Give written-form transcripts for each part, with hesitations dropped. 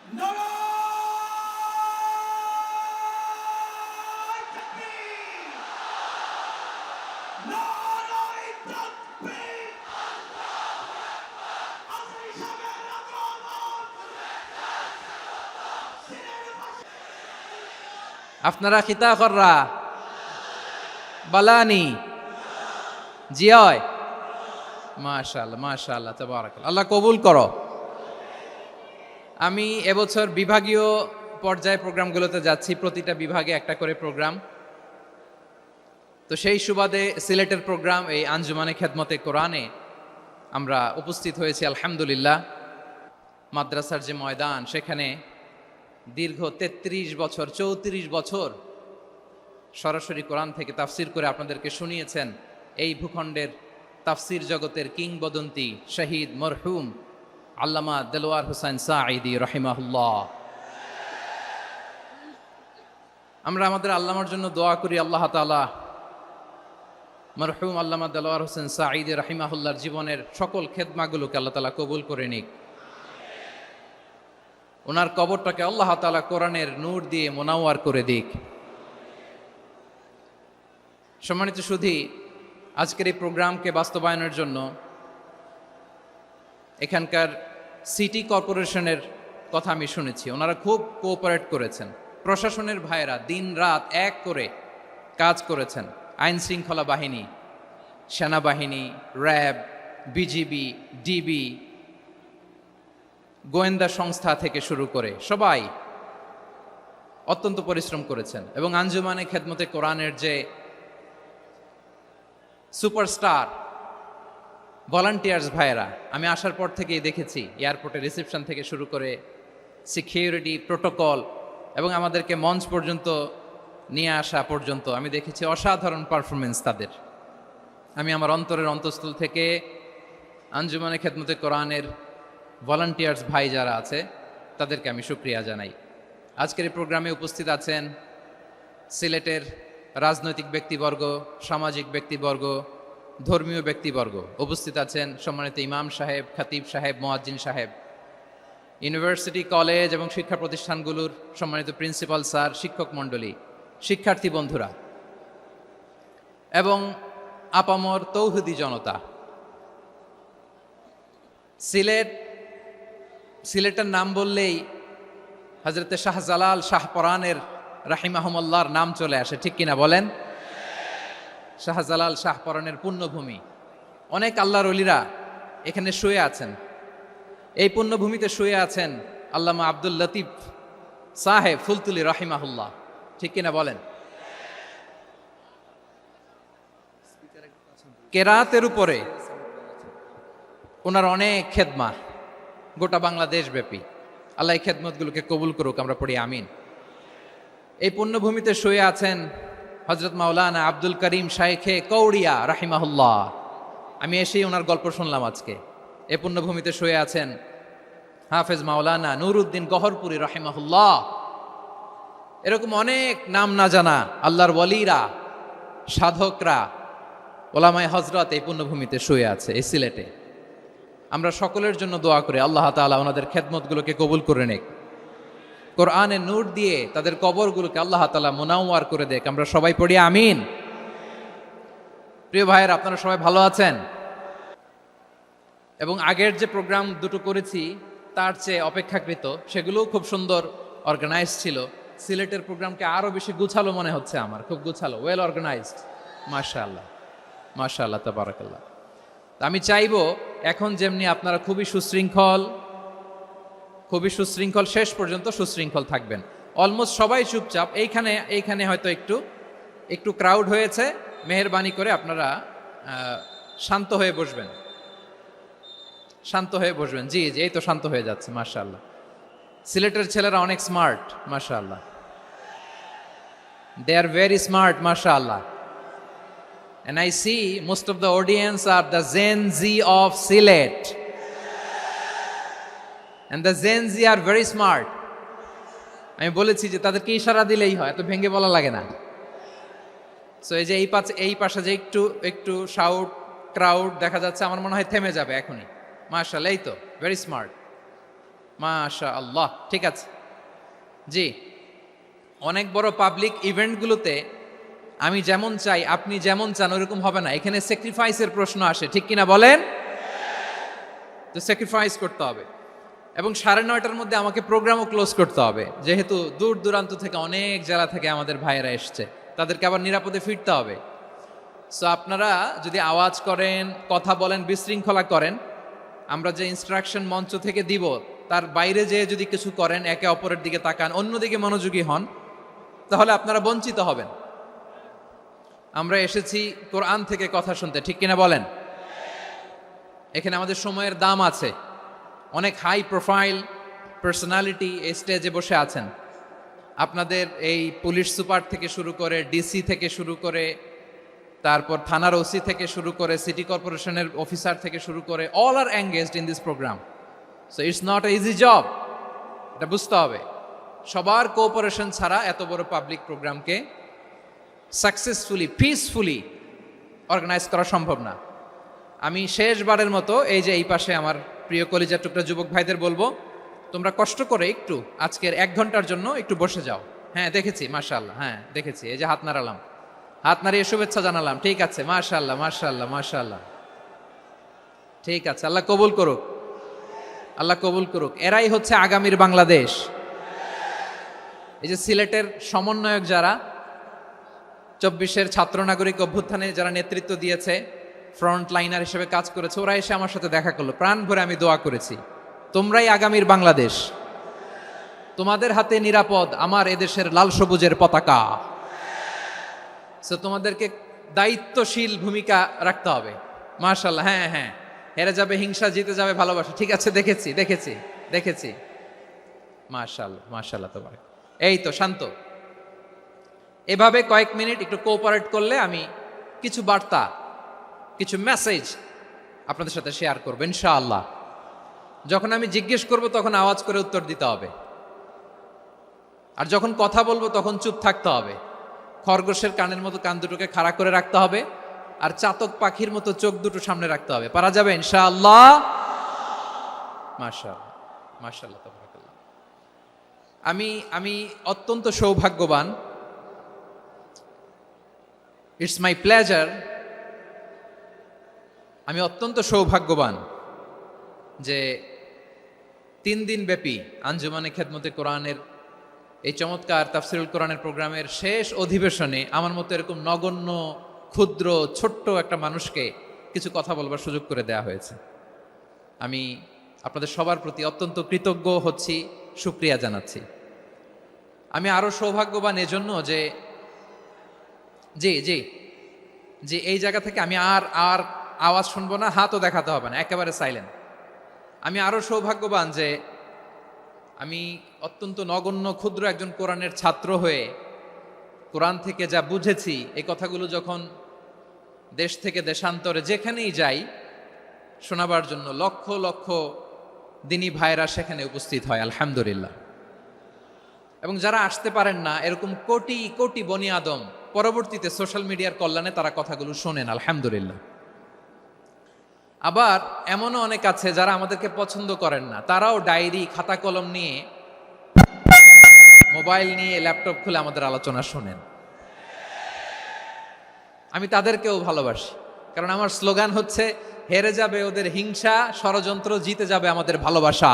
নারায়ে তাকবীর! নারায়ে তাকবীর! আজরি সাহেবের আগমন! আপনারা খিতা কররা বালানি জিয়য় মাশাআল্লাহ মাশাআল্লাহ তাবারাকাল্লাহ। আল্লাহ কবুল করো। আমি এবছর বিভাগীয় পর্যায়ে প্রোগ্রামগুলোতে যাচ্ছি, প্রতিটা বিভাগে একটা করে প্রোগ্রাম। তো সেই সুবাদে সিলেটের প্রোগ্রাম এই আঞ্জুমানে খেদমতে কোরআনে আমরা উপস্থিত হয়েছি আলহামদুলিল্লাহ। মাদ্রাসার যে ময়দান, সেখানে দীর্ঘ 33 বছর 34 বছর সরাসরি কোরআন থেকে তাফসির করে আপনাদেরকে শুনিয়েছেন এই ভূখণ্ডের তাফসির জগতের কিংবদন্তি শহীদ মরহুম আল্লামা দেলোয়ার হোসেন সাঈদী রহিমাহুল্লাহ। আমরা আমাদের আল্লামার জন্য দোয়া করি, আল্লাহ তাআলা মরহুম আল্লামা দেলোয়ার হোসেন সাঈদী রহিমাহুল্লাহর জীবনের সকল খেদমাগুলোকে আল্লাহ তাআলা কবুল করে নিক। ওনার কবরটাকে আল্লাহ তাআলা কোরআনের নূর দিয়ে মোনাওয়ার করে দিক। সম্মানিত সুধী, আজকের এই প্রোগ্রামকে বাস্তবায়নের জন্য এখানকার সিটি কর্পোরেশনের কথা আমি শুনেছি, ওনারা খুব কোঅপারেট করেছেন। প্রশাসনের ভাইয়েরা দিন রাত এক করে কাজ করেছেন। আইন শৃঙ্খলা বাহিনী, সেনাবাহিনী, র্যাব, বিজিবি, ডিবি, গোয়েন্দা সংস্থা থেকে শুরু করে সবাই অত্যন্ত পরিশ্রম করেছেন। এবং আঞ্জুমানে খেদমতে কোরআনের যে সুপারস্টার ভলান্টিয়ার্স ভাইয়েরা, আমি আসার পর থেকেই দেখেছি এয়ারপোর্টে রিসেপশন থেকে শুরু করে সিকিউরিটি প্রোটোকল এবং আমাদেরকে মঞ্চ পর্যন্ত নিয়ে আসা পর্যন্ত আমি দেখেছি অসাধারণ পারফরমেন্স তাদের। আমি আমার অন্তরের অন্তঃস্থল থেকে আঞ্জুমানে খেদমতে কোরআনের ভলান্টিয়ার্স ভাই যারা আছে তাদেরকে আমি শুকরিয়া জানাই। আজকের এই প্রোগ্রামে উপস্থিত আছেন সিলেটের রাজনৈতিক ব্যক্তিবর্গ, সামাজিক ব্যক্তিবর্গ, ধর্মীয় ব্যক্তিবর্গ। উপস্থিত আছেন সম্মানিত ইমাম সাহেব, খতিব সাহেব, মুয়াজ্জিন সাহেব, ইউনিভার্সিটি, কলেজ এবং শিক্ষা প্রতিষ্ঠানগুলোর সম্মানিত প্রিন্সিপাল স্যার, শিক্ষক মণ্ডলী, শিক্ষার্থী বন্ধুরা এবং আপামর তৌহিদি জনতা। সিলেটের নাম বললেই হযরতে শাহজালাল শাহপরানের রাহিমাহুমুল্লাহর নাম চলে আসে, ঠিক কিনা বলেন? শাহজালাল শাহপরানের পুণ্যভূমি। অনেক আল্লাহর ওলিরা এখানে শুয়ে আছেন। এই পুণ্যভূমিতে শুয়ে আছেন আল্লামা আব্দুল লতিফ সাহেব ফুলতুলি রাহিমাহুল্লাহ, ঠিক কিনা বলেন? কেরাতের উপরে ওনার অনেক খেদমা গোটা বাংলাদেশ ব্যাপী। আল্লাহ এই খেদমতগুলোকে কবুল করুক, আমরা পড়ি আমিন। এই পুণ্যভূমিতে শুয়ে আছেন হযরত মাওলানা আব্দুল করিম শাইখে কৌড়িয়া রাহিমাহুল্লাহ। আমি এসেই ওনার গল্প শুনলাম আজকে। এই পুণ্যভূমিতে শুয়ে আছেন হাফেজ মাওলানা নুরউদ্দিন গহরপুরী রাহিমাহুল্লাহ। এরকম অনেক নাম না জানা আল্লাহর ওয়ালিরা, সাধকরা, ওলামায়ে হযরত এই পুণ্যভূমিতে শুয়ে আছে এই সিলেটে। আমরা সকলের জন্য দোয়া করি আল্লাহ তাআলা ওনাদের খেদমতগুলোকে কবুল করে নেক। কোরআনের নূর দিয়ে তাদের কবরগুলোকে আল্লাহ তাআলা মুনাওয়ার করে দেখ। আমরা সবাই পড়ি আমিন। প্রিয় ভাইয়েরা, আপনারা সবাই ভালো আছেন? এবং আগের যে প্রোগ্রাম দুটো করেছি তার চেয়ে অপেক্ষাকৃত সেগুলোও খুব সুন্দর অর্গানাইজ ছিল। সিলেটের প্রোগ্রামকে আরো বেশি গুছালো মনে হচ্ছে আমার, খুব গুছালো, ওয়েল অর্গানাইজড। মাশাআল্লাহ মাশাআল্লাহ তাবারাকাল্লাহ। আমি চাইবো এখন যেমনি আপনারা খুবই সুশৃঙ্খল শেষ পর্যন্ত সুশৃঙ্খল থাকবেন। অলমোস্ট সবাই চুপচাপ, এইখানে হয়তো একটু ক্রাউড হয়েছে, মেহেরবানি করে আপনারা শান্ত হয়ে বসবেন, শান্ত হয়ে বসবেন। জি জি, এই তো শান্ত হয়ে যাচ্ছে। মাশাআল্লাহ, সিলেটের ছেলেরা অনেক স্মার্ট, মাশাআল্লাহ, দে আর ভেরি স্মার্ট, মাশাআল্লাহ। And I see most of the audience are the Gen Z of Sylhet. And the Gen Z are very smart. আমি বলেছি যে তাদেরকে ইশারা দিলেই হয়, এত ভেঙে বলা লাগে না। সো এই যে এই পাশে যে একটু শাউট ক্রাউড দেখা যাচ্ছে, আমার মনে হয় থেমে যাবে এখনই। মাশাআল্লাহ, এই তো ভেরি স্মার্ট। মাশা আল্লাহ, ঠিক আছে। জি, অনেক বড় পাবলিক ইভেন্টগুলোতে আমি যেমন চাই আপনি যেমন চান ওরকম হবে না, এখানে স্যাক্রিফাইসের প্রশ্ন আসে, ঠিক কিনা বলেন? তো স্যাক্রিফাইস করতে হবে এবং 9:30টার মধ্যে আমাকে প্রোগ্রামও ক্লোজ করতে হবে, যেহেতু দূর দূরান্ত থেকে অনেক জেলা থেকে আমাদের ভাইয়েরা এসছে, তাদেরকে আবার নিরাপদে ফিরতে হবে। সো আপনারা যদি আওয়াজ করেন, কথা বলেন, বিশৃঙ্খলা করেন, আমরা যে ইনস্ট্রাকশন মঞ্চ থেকে দিব তার বাইরে যেয়ে যদি কিছু করেন, একে অপরের দিকে তাকান, অন্যদিকে মনোযোগী হন, তাহলে আপনারা বঞ্চিত হবেন। আমরা এসেছি কোরআন থেকে কথা শুনতে, ঠিক কিনা বলেন? এখানে আমাদের সময়ের দাম আছে। অনেক হাই প্রোফাইল পার্সোনালিটি এই স্টেজে বসে আছেন। আপনাদের এই পুলিশ সুপার থেকে শুরু করে, ডিসি থেকে শুরু করে, তারপর থানার ওসি থেকে শুরু করে, সিটি কর্পোরেশনের অফিসার থেকে শুরু করে, all are engaged in this program. So it's not a easy job, এটা বুঝতে হবে। সবার কোঅপারেশন ছাড়া এত বড় পাবলিক প্রোগ্রামকে সাকসেসফুলি, পিসফুলি অর্গানাইজ করা সম্ভব না। আমি শেষবারের মতো এই যে এই পাশে আমার প্রিয় কলিজার টুকরা যুবক ভাইদের বলবো, তোমরা কষ্ট করে একটু আজকের 1 ঘন্টার জন্য একটু বসে যাও। হ্যাঁ দেখেছি, মাশাআল্লাহ, হ্যাঁ দেখেছি, এই যে হাত নাড়ালাম, হাত নাড়িয়ে শুভেচ্ছা জানালাম, ঠিক আছে, মাশাআল্লাহ মাশাআল্লাহ মাশাআল্লাহ, ঠিক আছে, আল্লাহ কবুল করুক, আল্লাহ কবুল করুক। এরাই হচ্ছে আগামীর বাংলাদেশ। এই যে সিলেটের সমন্বয়ক যারা 24-এর ছাত্র নাগরিক অভ্যুত্থানে যারা নেতৃত্ব দিয়েছে, ফ্রন্ট লাইনার হিসেবে কাজ করেছে, ওরা এসে আমার সাথে দেখা করলো, প্রাণ ভরে আমি দোয়া করেছি, তোমরাই আগামীর বাংলাদেশ, তোমাদের হাতে নিরাপদ আমার এদেশের লাল সবুজের পতাকা। সো তোমাদেরকে দায়িত্বশীল ভূমিকা রাখতে হবে। মাশাআল্লাহ, হ্যাঁ হ্যাঁ, হেরে যাবে হিংসা, জিতে যাবে ভালোবাসা, ঠিক আছে, দেখেছি দেখেছি দেখেছি, মাশাআল্লাহ মাশাআল্লাহ, তোমার এই তো শান্ত। এভাবে কয়েক মিনিট একটু কোঅপারেট করলে আমি কিছু বার্তা, কিছু মেসেজ আপনাদের সাথে শেয়ার করবো ইনশাআল্লাহ। যখন আমি জিজ্ঞেস করব তখন আওয়াজ করে উত্তর দিতে হবে, আর যখন কথা বলবো তখন চুপ থাকতে হবে। খরগোশের কানের মতো কান দুটোকে খাড়া করে রাখতে হবে, আর চাতক পাখির মতো চোখ দুটো সামনে রাখতে হবে। পারা যাবে ইনশাআল্লাহ? মাশাআল্লাহ মাশাআল্লাহ, তাবারাকাল্লাহ। আমি অত্যন্ত সৌভাগ্যবান, ইটস মাই প্লেজার, আমি অত্যন্ত সৌভাগ্যবান যে 3 দিন ব্যাপী আঞ্জুমানে খেদমতে কোরআনের এই চমৎকার তাফসিরুল কোরআনের প্রোগ্রামের শেষ অধিবেশনে আমার মতো এরকম নগণ্য, ক্ষুদ্র, ছোট্ট একটা মানুষকে কিছু কথা বলবার সুযোগ করে দেয়া হয়েছে। আমি আপনাদের সবার প্রতি অত্যন্ত কৃতজ্ঞ হচ্ছি, শুকরিয়া জানাচ্ছি। আমি আরো সৌভাগ্যবান এজন্য যে জি জি জি এই জায়গা থেকে আমি আর আর আওয়াজ শুনবো না, হাতও দেখাতে হবে না, একেবারে সাইলেন্ট। আমি আরো সৌভাগ্যবান যে আমি অত্যন্ত নগণ্য ক্ষুদ্র একজন কোরআনের ছাত্র হয়ে কোরআন থেকে যা বুঝেছি, এই কথাগুলো যখন দেশ থেকে দেশান্তরে যেখানেই যাই শোনাবার জন্য লক্ষ লক্ষ দিনী ভাইরা সেখানে উপস্থিত হয়, আলহামদুলিল্লাহ। এবং যারা আসতে পারেন না, এরকম কোটি কোটি বনি আদম পরবর্তীতে সোশ্যাল মিডিয়ার কল্যাণে তারা কথাগুলো শোনেন, আলহামদুলিল্লাহ। আবার এমনও অনেক আছে যারা আমাদেরকে পছন্দ করেন না, তারাও ডায়েরি, খাতা কলম নিয়ে, মোবাইল নিয়ে, ল্যাপটপ খুলে আমাদের আলোচনা শোনেন। আমি তাদেরকেও ভালোবাসি, কারণ আমার স্লোগান হচ্ছে, হেরে যাবে ওদের হিংসা, ষড়যন্ত্র, জিতে যাবে আমাদের ভালোবাসা।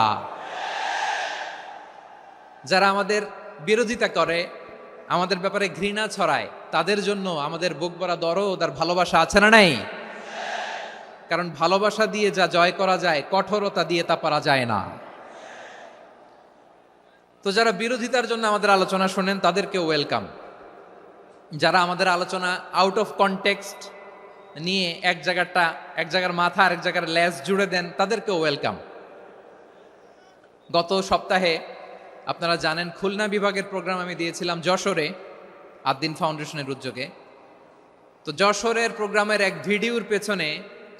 যারা আমাদের বিরোধিতা করে, আমাদের ব্যাপারে ঘৃণা ছড়ায়, তাদের জন্য আমাদের বুক ভরা দরদ আর ভালোবাসা আছে না নাই? কারণ ভালোবাসা দিয়ে যা জয় করা যায়, কঠোরতা দিয়ে তা পারা যায় না। তো যারা বিরোধিতার জন্য আমাদের আলোচনা শোনেন তাদেরকেও ওয়েলকাম। যারা আমাদের আলোচনা আউট অফ কনটেক্সট নিয়ে এক জায়গার মাথা আর এক জায়গার লেজ জুড়ে দেন, তাদেরকেও ওয়েলকাম। গত সপ্তাহে আপনারা জানেন খুলনা বিভাগের প্রোগ্রাম আমি দিয়েছিলাম যশোরে, আদ্দিন ফাউন্ডেশনের উদ্যোগে। তো যশোরের প্রোগ্রামের এক ভিডিওর পেছনে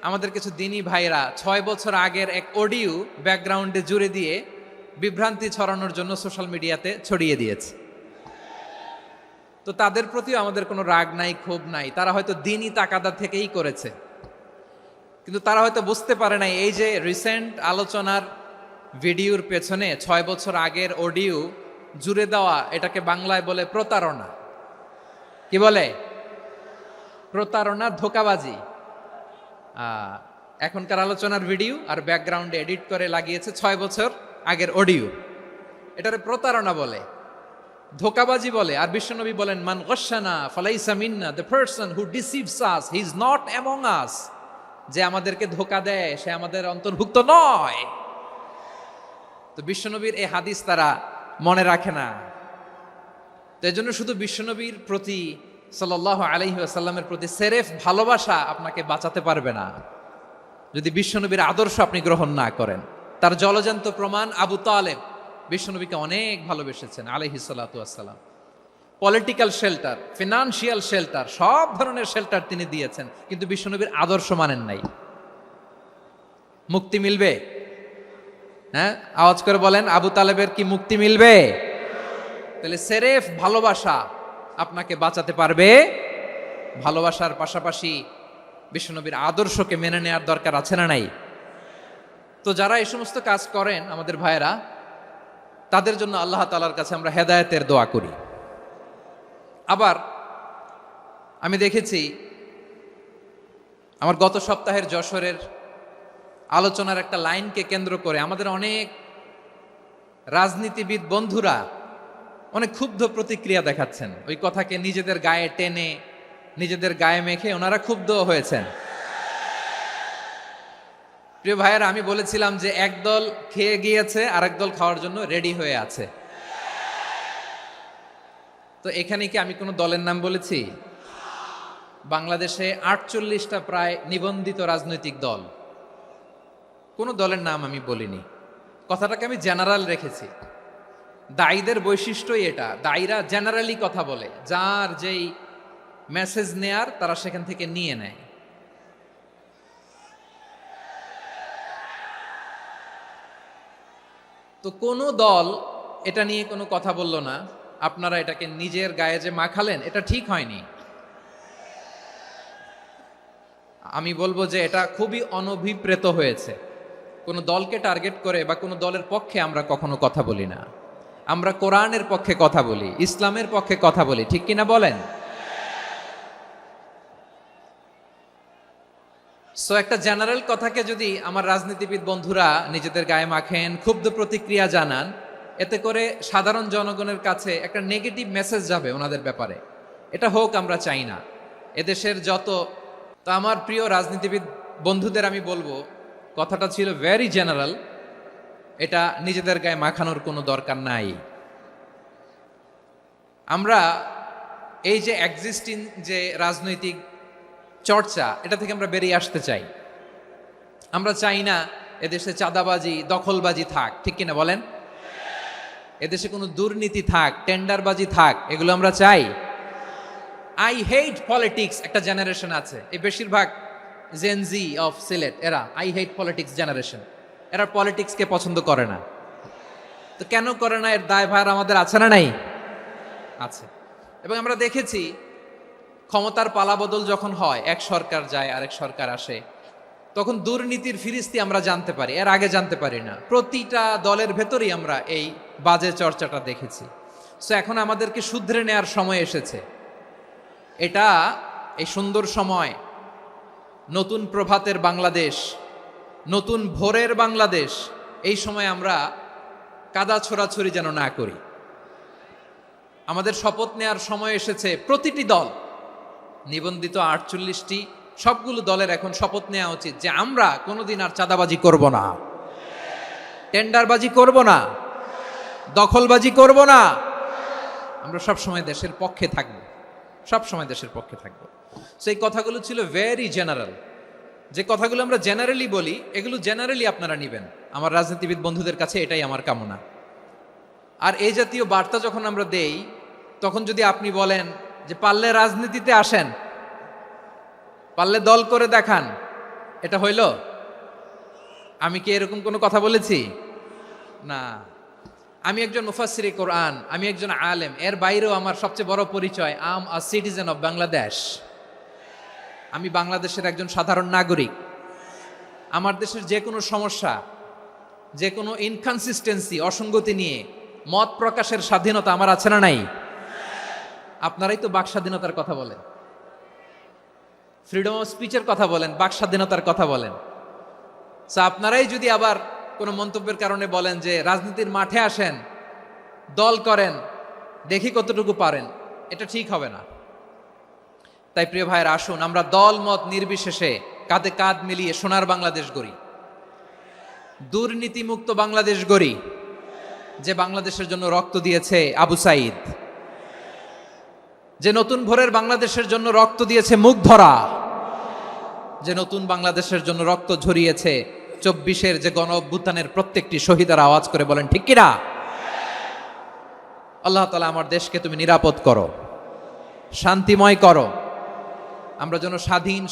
আমাদের কিছু দিনী ভাইরা 6 বছর আগের এক অডিও ব্যাকগ্রাউন্ডে জুড়ে দিয়ে বিভ্রান্তি ছড়ানোর জন্য সোশ্যাল মিডিয়াতে ছড়িয়ে দিয়েছে। তো তাদের প্রতিও আমাদের কোনো রাগ নাই, ক্ষোভ নাই, তারা হয়তো দিনই তাকাদা থেকেই করেছে, কিন্তু তারা হয়তো বুঝতে পারে নাই এই যে রিসেন্ট আলোচনার ভিডিওর পেছনে 6 বছর আগের অডিও জুড়ে দেওয়া, এটাকে বাংলায় বলে প্রতারণা। কি বলে? প্রতারণা, ধোঁকাবাজি। এখনকার আলোচনার ভিডিও আর ব্যাকগ্রাউন্ডে এডিট করে লাগিয়েছে 6 বছর আগের অডিও। এটারে প্রতারণা বলে, ধোঁকাবাজি বলে। আর বিশ্বনবী বলেন, মান গশানা ফালাইসা মিন্না, the person who deceives us he is not among us. যে আমাদেরকে ধোঁকা দেয় সে আমাদের অন্তর্ভুক্ত নয়। তো বিশ্বনবীর এই হাদিস তারা মনে রাখে না। তো এই জন্য শুধু বিশ্বনবীর প্রতি সাল্লাল্লাহু আলাইহি ওয়াসাল্লামের প্রতি সেরেফ ভালোবাসা আপনাকে বাঁচাতে পারবে না যদি বিশ্বনবীর আদর্শ আপনি গ্রহণ না করেন। তার জলজান্ত প্রমাণ, আবু তালেব বিশ্বনবীকে অনেক ভালোবেসেছেন আলাইহিস সালাতু ওয়াসসালাম। পলিটিক্যাল শেল্টার, ফিনান্সিয়াল শেল্টার, সব ধরনের শেল্টার তিনি দিয়েছেন, কিন্তু বিশ্বনবীর আদর্শ মানেন নাই। মুক্তি মিলবে? হ্যাঁ, আওয়াজ করে বলেন, আবু তালেবের কি মুক্তি মিলবে? তাহলে সেরেফ ভালোবাসা আপনাকে বাঁচাতে পারবে। ভালোবাসার পাশাপাশি বিশ্বনবীর আদর্শকে মেনে নেওয়ার দরকার আছে না নাই? তো যারা এই সমস্ত কাজ করেন আমাদের ভাইয়েরা, তাদের জন্য আল্লাহ তাআলার কাছে আমরা হেদায়েতের দোয়া করি। আবার আমি দেখেছি আমার গত সপ্তাহের যশোরের আলোচনার একটা লাইনকে কেন্দ্র করে আমাদের অনেক রাজনীতিবিদ বন্ধুরা অনেক ক্ষুব্ধ প্রতিক্রিয়া দেখাচ্ছেন। ওই কথাকে নিজেদের গায়ে টেনে, নিজেদের গায়ে মেখে ওনারা ক্ষুব্ধ হয়েছেন। প্রিয় ভাইয়েরা, আমি বলেছিলাম যে একদল খেয়ে গিয়েছে আর একদল খাওয়ার জন্য রেডি হয়ে আছে। তো এখানে কি আমি কোনো দলের নাম বলেছি? বাংলাদেশে 48টা প্রায় নিবন্ধিত রাজনৈতিক দল, কোনো দলের নাম আমি বলিনি। কথাটাকে আমি জেনারেল রেখেছি। দায়ীদের বৈশিষ্ট্যই এটা, দায়ীরা জেনারেলি কথা বলে, যার যেই মেসেজ নেয়ার তারা সেখান থেকে নিয়ে নেয়। তো কোনো দল এটা নিয়ে কোনো কথা বলল না, আপনারা এটাকে নিজের গায়ে যে মাখালেন এটা ঠিক হয়নি। আমি বলবো যে এটা খুবই অনভিপ্রেত হয়েছে। কোনো দলকে টার্গেট করে বা কোনো দলের পক্ষে আমরা কখনো কথা বলি না। আমরা কোরআনের পক্ষে কথা বলি, ইসলামের পক্ষে কথা বলি, ঠিক কিনা বলেন? সো একটা জেনারেল কথাকে যদি আমার রাজনীতিবিদ বন্ধুরা নিজেদের গায়ে মাখেন, ক্ষুব্ধ প্রতিক্রিয়া জানান, এতে করে সাধারণ জনগণের কাছে একটা নেগেটিভ মেসেজ যাবে ওনাদের ব্যাপারে। এটা হোক আমরা চাই না। এদেশের তো আমার প্রিয় রাজনীতিবিদ বন্ধুদের আমি বলবো, কথাটা ছিল ভেরি জেনারেল, এটা নিজেদের গায়ে মাখানোর কোনো দরকার নাই। আমরা এই যে এক্সিস্টিং যে রাজনৈতিক চর্চা, এটা থেকে আমরা বেরিয়ে আসতে চাই। আমরা চাই না এদেশে চাঁদাবাজি, দখলবাজি থাক, ঠিক কিনা বলেন? এদেশে কোনো দুর্নীতি থাক, টেন্ডারবাজি থাক, এগুলো আমরা চাই। আই হেট পলিটিক্স একটা জেনারেশন আছে, এই বেশিরভাগ জেনজি অফ সিলেট, এরা আই হেট পলিটিক্স জেনারেশন। এরা পলিটিক্সকে পছন্দ করে না। তো কেন করে না, এর দায়ভার আমাদের আছে না নাই? আছে। এবং আমরা দেখেছি ক্ষমতার পালাবদল যখন হয়, এক সরকার যায় আরেক সরকার আসে, তখন দুর্নীতির ফিরিস্তি আমরা জানতে পারি, এর আগে জানতে পারি না। প্রতিটা দলের ভেতরেই আমরা এই বাজে চর্চাটা দেখেছি। সো এখন আমাদেরকে শুধরে নেওয়ার সময় এসেছে। এটা এই সুন্দর সময়, নতুন প্রভাতের বাংলাদেশ, নতুন ভোরের বাংলাদেশ, এই সময় আমরা কাদা ছোড়াছুড়ি যেন না করি। আমাদের শপথ নেওয়ার সময় এসেছে। প্রতিটি দল, নিবন্ধিত 48টি, সবগুলো দলের এখন শপথ নেওয়া উচিত যে আমরা কোনোদিন আর চাঁদাবাজি করব না, টেন্ডারবাজি করব না, দখলবাজি করব না। আমরা সবসময় দেশের পক্ষে থাকব, সবসময় দেশের পক্ষে থাকব। সেই কথাগুলো ছিল ভেরি জেনারেল। যে কথাগুলো আমরা জেনারেলি বলি, এগুলো জেনারেলি আপনারা নেবেন। আমার রাজনীতিবিদ বন্ধুদের কাছে এটাই আমার কামনা। আর এই জাতীয় বার্তা যখন আমরা দেই, তখন যদি আপনি বলেন যে পারলে রাজনীতিতে আসেন, পারলে দল করে দেখান, এটা হইল? আমি কি এরকম কোনো কথা বলেছি? না। আমি একজন মুফাসসিরে কোরআন, আমি একজন আলেম, এর বাইরেও আমার সবচেয়ে বড় পরিচয় আম আ সিটিজেন অফ বাংলাদেশ। আমি বাংলাদেশের একজন সাধারণ নাগরিক। আমার দেশের যে কোনো সমস্যা যে কোনো ইনকনসিস্টেন্সি, অসঙ্গতি নিয়ে মত প্রকাশের স্বাধীনতা আমার আছে না নাই? আপনারাই তো বাক স্বাধীনতার কথা বলেন, ফ্রিডম অফ স্পিচের কথা বলেন, বাক স্বাধীনতার কথা বলেন। আপনারাই যদি আবার কোনো মন্তব্যের কারণে বলেন যে রাজনীতির মাঠে আসেন, দল করেন, দেখি কতটুকু পারেন, এটা ঠিক হবে না। তাই প্রিয় ভাইয়ের, আসুন আমরা দল মত নির্বিশেষে কাঁধে কাঁধ মিলিয়ে সোনার বাংলাদেশ গড়ি, দুর্নীতিমুক্ত বাংলাদেশ গড়ি, যে বাংলাদেশের জন্য রক্ত দিয়েছে আবু সাইদ, যে নতুন ভোরের বাংলাদেশের জন্য রক্ত দিয়েছে মুগ্ধরা, যে নতুন বাংলাদেশের জন্য রক্ত ঝরিয়েছে 24-এর যে গণ অভ্যুত্থানের প্রত্যেকটি শহীদারা। আওয়াজ করে বলেন ঠিক কিনা? আল্লাহ তাআলা আমার দেশকে তুমি নিরাপদ করো, শান্তিময় করো, আমরা যেন স্বাধীন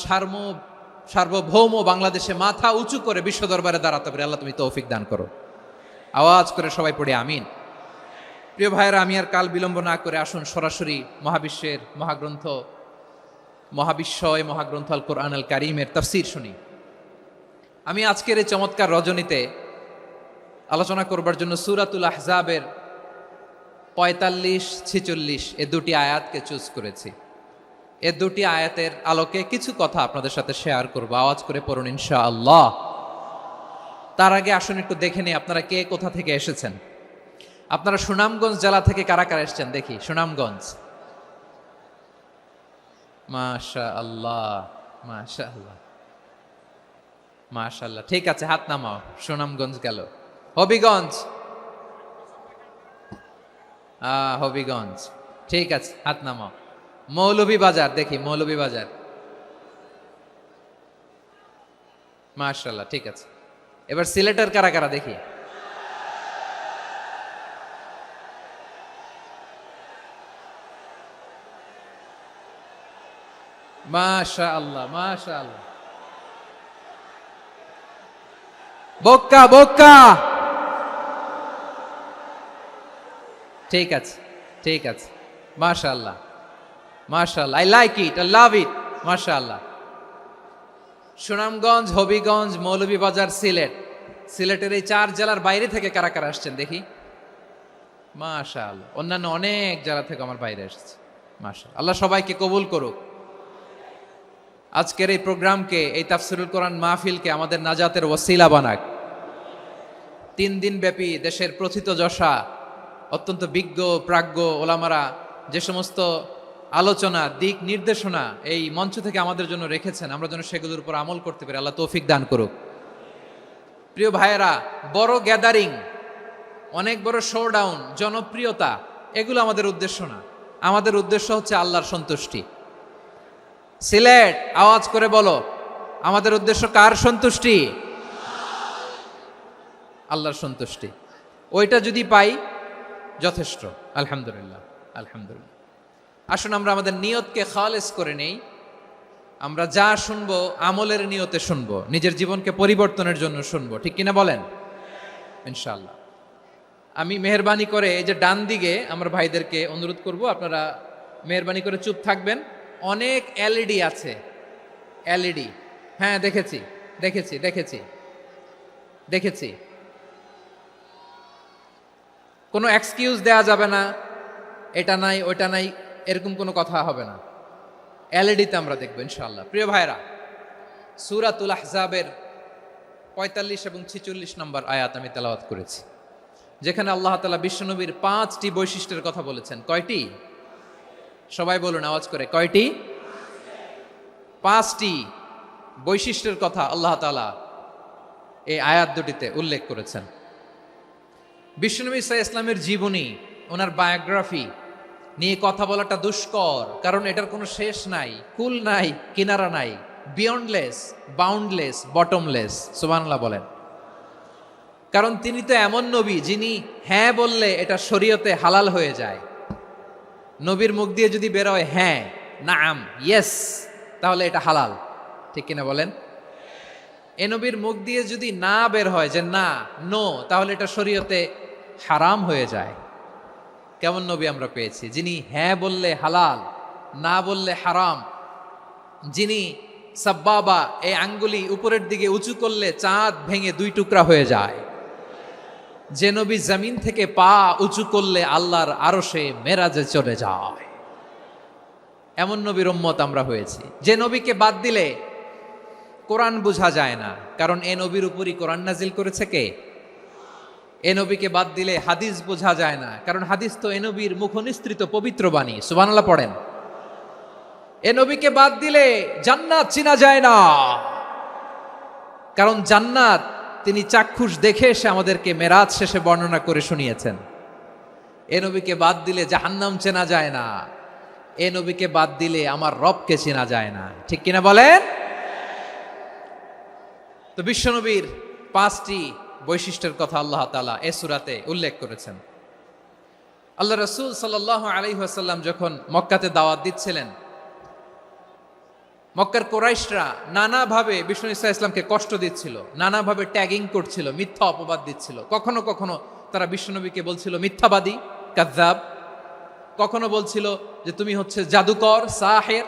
সার্বভৌম বাংলাদেশে মাথা উঁচু করে বিশ্ব দরবারে দাঁড়াতে পারি। আল্লাহ তুমি তৌফিক দান করো। আওয়াজ করে সবাই পড়ে আমিন। প্রিয় ভাইয়েরা, আমি আর কাল বিলম্ব না করে আসুন সরাসরি মহাবিশ্বের মহাগ্রন্থ, মহাবিশ্বয় মহাগ্রন্থ আল কোরআন আল কারীমের তাফসীর শুনি। আমি আজকের এই চমৎকার রজনীতে আলোচনা করবার জন্য সূরাতুল আহজাবের 45-46 এ দুটি আয়াতকে চুজ করেছি। এ দুটি আয়াতের আলোকে কিছু কথা আপনাদের সাথে শেয়ার করব। আওয়াজ করে পড়ুন ইনশাআল্লাহ। তার আগে আসুন একটু দেখে নিই আপনারা কে কোথা থেকে এসেছেন। আপনারা সুনামগঞ্জ জেলা থেকে কারা কারা এসেছেন দেখি। সুনামগঞ্জ, মাশাআল্লাহ মাশাআল্লাহ মাশাআল্লাহ, ঠিক আছে, হাত নামাও। সুনামগঞ্জ গেল। হবিগঞ্জ, হবিগঞ্জ, ঠিক আছে, হাত নামাও। মৌলভীবাজার, দেখি মৌলভীবাজার, মাশাআল্লাহ, ঠিক আছে। এবার সিলেটের কারা কারা দেখি। মাশাআল্লাহ মাশাআল্লাহ। বক্কা বক্কা, ঠিক আছে ঠিক আছে, মাশাআল্লাহ মাশাআল্লাহ, I like it, I love it, মাশাআল্লাহ। সুনামগঞ্জ, হবিগঞ্জ, মৌলভীবাজার, সিলেট। সিলেটের এই 4 জেলার বাইরে থেকে কারা কারা আসছেন দেখি। মাশাআল্লাহ, অন্যান্য অনেক জেলা থেকে আমার বাইরে এসেছে। মাশাআল্লাহ, আল্লাহ সবাইকে কবুল করুক। আজকের এই প্রোগ্রামকে, এই তাফসীরুল কোরআন মাহফিলকে আমাদের নাজাতের ওসিলা বানাক। 3 দিন ব্যাপী দেশের প্রথিতযশা অত্যন্ত বিজ্ঞ প্রাজ্ঞ ওলামারা যে সমস্ত আলোচনা, দিক নির্দেশনা এই মঞ্চ থেকে আমাদের জন্য রেখেছেন, আমরা যেন সেগুলোর উপর আমল করতে পারি। আল্লাহ তৌফিক দান করুক। প্রিয় ভাইয়েরা, বড় গ্যাদারিং, অনেক বড় শোডাউন, জনপ্রিয়তা, এগুলো আমাদের উদ্দেশ্য না। আমাদের উদ্দেশ্য হচ্ছে আল্লাহর সন্তুষ্টি। সিলেট, আওয়াজ করে বলো, আমাদের উদ্দেশ্য কার সন্তুষ্টি? আল্লাহর সন্তুষ্টি। ওইটা যদি পাই যথেষ্ট, আলহামদুলিল্লাহ আলহামদুলিল্লাহ। আসুন আমরা আমাদের নিয়তকে খালেস করে নেই। আমরা যা শুনবো আমলের নিয়তে শুনবো, নিজের জীবনকে পরিবর্তনের জন্য শুনবো, ঠিক কিনা বলেন? ইনশাআল্লাহ। আমি মেহরবানি করে এই যে ডান দিকে আমার ভাইদেরকে অনুরোধ করব, আপনারা মেহরবানি করে চুপ থাকবেন। অনেক এলইডি আছে, এলইডি, হ্যাঁ দেখেছি দেখেছি দেখেছি দেখেছি। কোনো এক্সকিউজ দেয়া যাবে না, এটা নাই ওইটা নাই, এরকম কোনো কথা হবে না। এলইডিতে আমরা দেখবো ইনশাআল্লাহ। প্রিয় ভাইরা, সূরাতুল আহজাবের 45 এবং 46 নম্বর আয়াত আমি তেলাওয়াত করেছি, যেখানে আল্লাহ তাআলা বিশ্বনবীর 5টি বৈশিষ্ট্যের কথা বলেছেন। কয়টি? সবাই বলুন আওয়াজ করে, কয়টি? 5টি বৈশিষ্ট্যের কথা আল্লাহ তাআলা এই আয়াত দুটিতে উল্লেখ করেছেন। বিশ্বনবী সাল্লাল্লাহু আলাইহি ইসলামের জীবনী, ওনার বায়োগ্রাফি নিয়ে কথা বলাটা দুষ্কর, কারণ এটার কোনো শেষ নাই, কুল নাই, কিনারা নাই, বিয়ন্ডলেস, বাউন্ডলেস, বটমলেস। সুবহানাল্লাহ বলেন। কারণ তিনি তো এমন নবী যিনি হ্যাঁ বললে এটা শরীয়তে হালাল হয়ে যায়। নবীর মুখ দিয়ে যদি বের হয় হ্যাঁ, নাম, ইয়েস, তাহলে এটা হালাল, ঠিক কিনা বলেন? এ নবীর মুখ দিয়ে যদি না বের হয় যে না, নো, তাহলে এটা শরীয়তে হারাম হয়ে যায়। কেমন নবী আমরা পেয়েছি, যিনি হ্যাঁ বললে হালাল, না বললে হারাম, যিনি সাব্বাবা, এই আঙ্গুলি উপরের দিকে উঁচু করলে চাঁদ ভেঙে 2 টুকরা হয়ে যায়। যে নবী জমিন থেকে পা উঁচু করলে আল্লাহর আরশে মেরাজে চলে যায়, এমন নবীর উম্মত আমরা হয়েছি। যে নবীকে বাদ দিলে কোরআন বোঝা যায় না, কারণ এ নবীর উপরই কোরআন নাজিল করেছে কে? এ নবীকে বাদ দিলে হাদিস বোঝা যায় না, কারণ হাদিস তো এ নবীর মুখনিসৃত পবিত্র বাণী। সুবহানাল্লাহ পড়েন। এ নবীকে বাদ দিলে জান্নাত চিনা যায় না, কারণ জান্নাত তিনি চাক্ষুষ দেখে এসে আমাদেরকে মেরাজ শেষে বর্ণনা করে শুনিয়েছেন। এ নবীকে বাদ দিলে জাহান্নাম চেনা যায় না, এ নবীকে বাদ দিলে আমার রবকে চেনা যায় না। ঠিক কিনা বলেন? তো বিশ্বনবীর 5টি বৈশিষ্ট্যের কথা আল্লাহ তাআলা এই সূরাতে উল্লেখ করেছেন। আল্লাহ রাসূল সাল্লাল্লাহু আলাইহি ওয়াসাল্লাম যখন মক্কাতে দাওয়াত দিচ্ছিলেন, মক্কার কুরাইশরা নানাভাবে বিষ্ণু ঈসা ইসলামকে কষ্ট দিচ্ছিল, নানাভাবে ট্যাগিং করছিল, মিথ্যা অপবাদ দিচ্ছিল। কখনো কখনো তারা বিশ্বনবীকে বলছিল মিথ্যাবাদী, কাযযাব। কখনো বলছিল যে তুমি হচ্ছে জাদুকর, সাহের।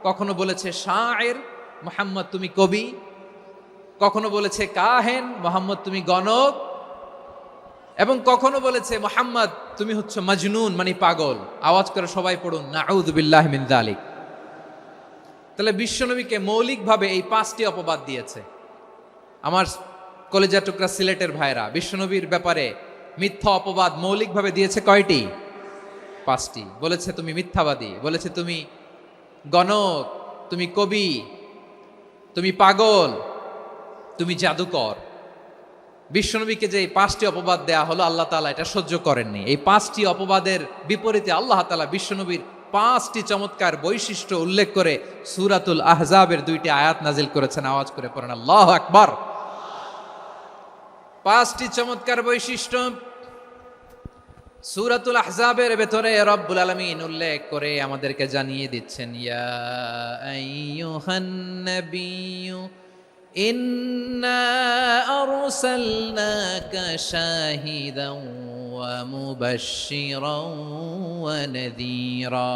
কখনো বলেছে শায়ের, মুহাম্মদ তুমি কবি। কখনো বলেছে কাহেন, মুহাম্মদ তুমি গণক। এবং কখনো বলেছে মুহাম্মদ তুমি হচ্ছে মাজনুন, মানে পাগল। আওয়াজ করে সবাই পড়ুন নাউযু বিল্লাহি মিন যালিক। তাহলে বিশ্বনবীকে মৌলিকভাবে এই 5টি অপবাদ দিয়েছে। আমার কলেজা টুকরা সিলেটের ভাইরা, বিশ্বনবীর ব্যাপারে মিথ্যা অপবাদ মৌলিকভাবে দিয়েছে কয়টি? 5টি। বলেছে তুমি মিথ্যাবাদী, বলেছে তুমি গণক, তুমি কবি, তুমি পাগল, তুমি জাদুকর। বিশ্বনবীকে যে এই 5টি অপবাদ দেয়া হলো, আল্লাহ তাআলা এটা সহ্য করেননি। এই 5টি অপবাদের বিপরীতে আল্লাহ তাআলা বিশ্বনবীর 5টি চমৎকার বৈশিষ্ট্য উল্লেখ করে সূরাতুল আহজাবের 2টি আয়াত নাজিল করেছেন। আওয়াজ করে পড়েন আল্লাহু আকবার। 5টি চমৎকার বৈশিষ্ট্য সূরাতুল আহজাবের ভেতরে রব্বুল আলামিন উল্লেখ করে আমাদেরকে জানিয়ে দিচ্ছেন, ইয়া আইয়ুহান নাবিয়্যু ইন্না আরসালনাকা শাহিদান ওয়া মুবাশশিরান ওয়া নাযীরা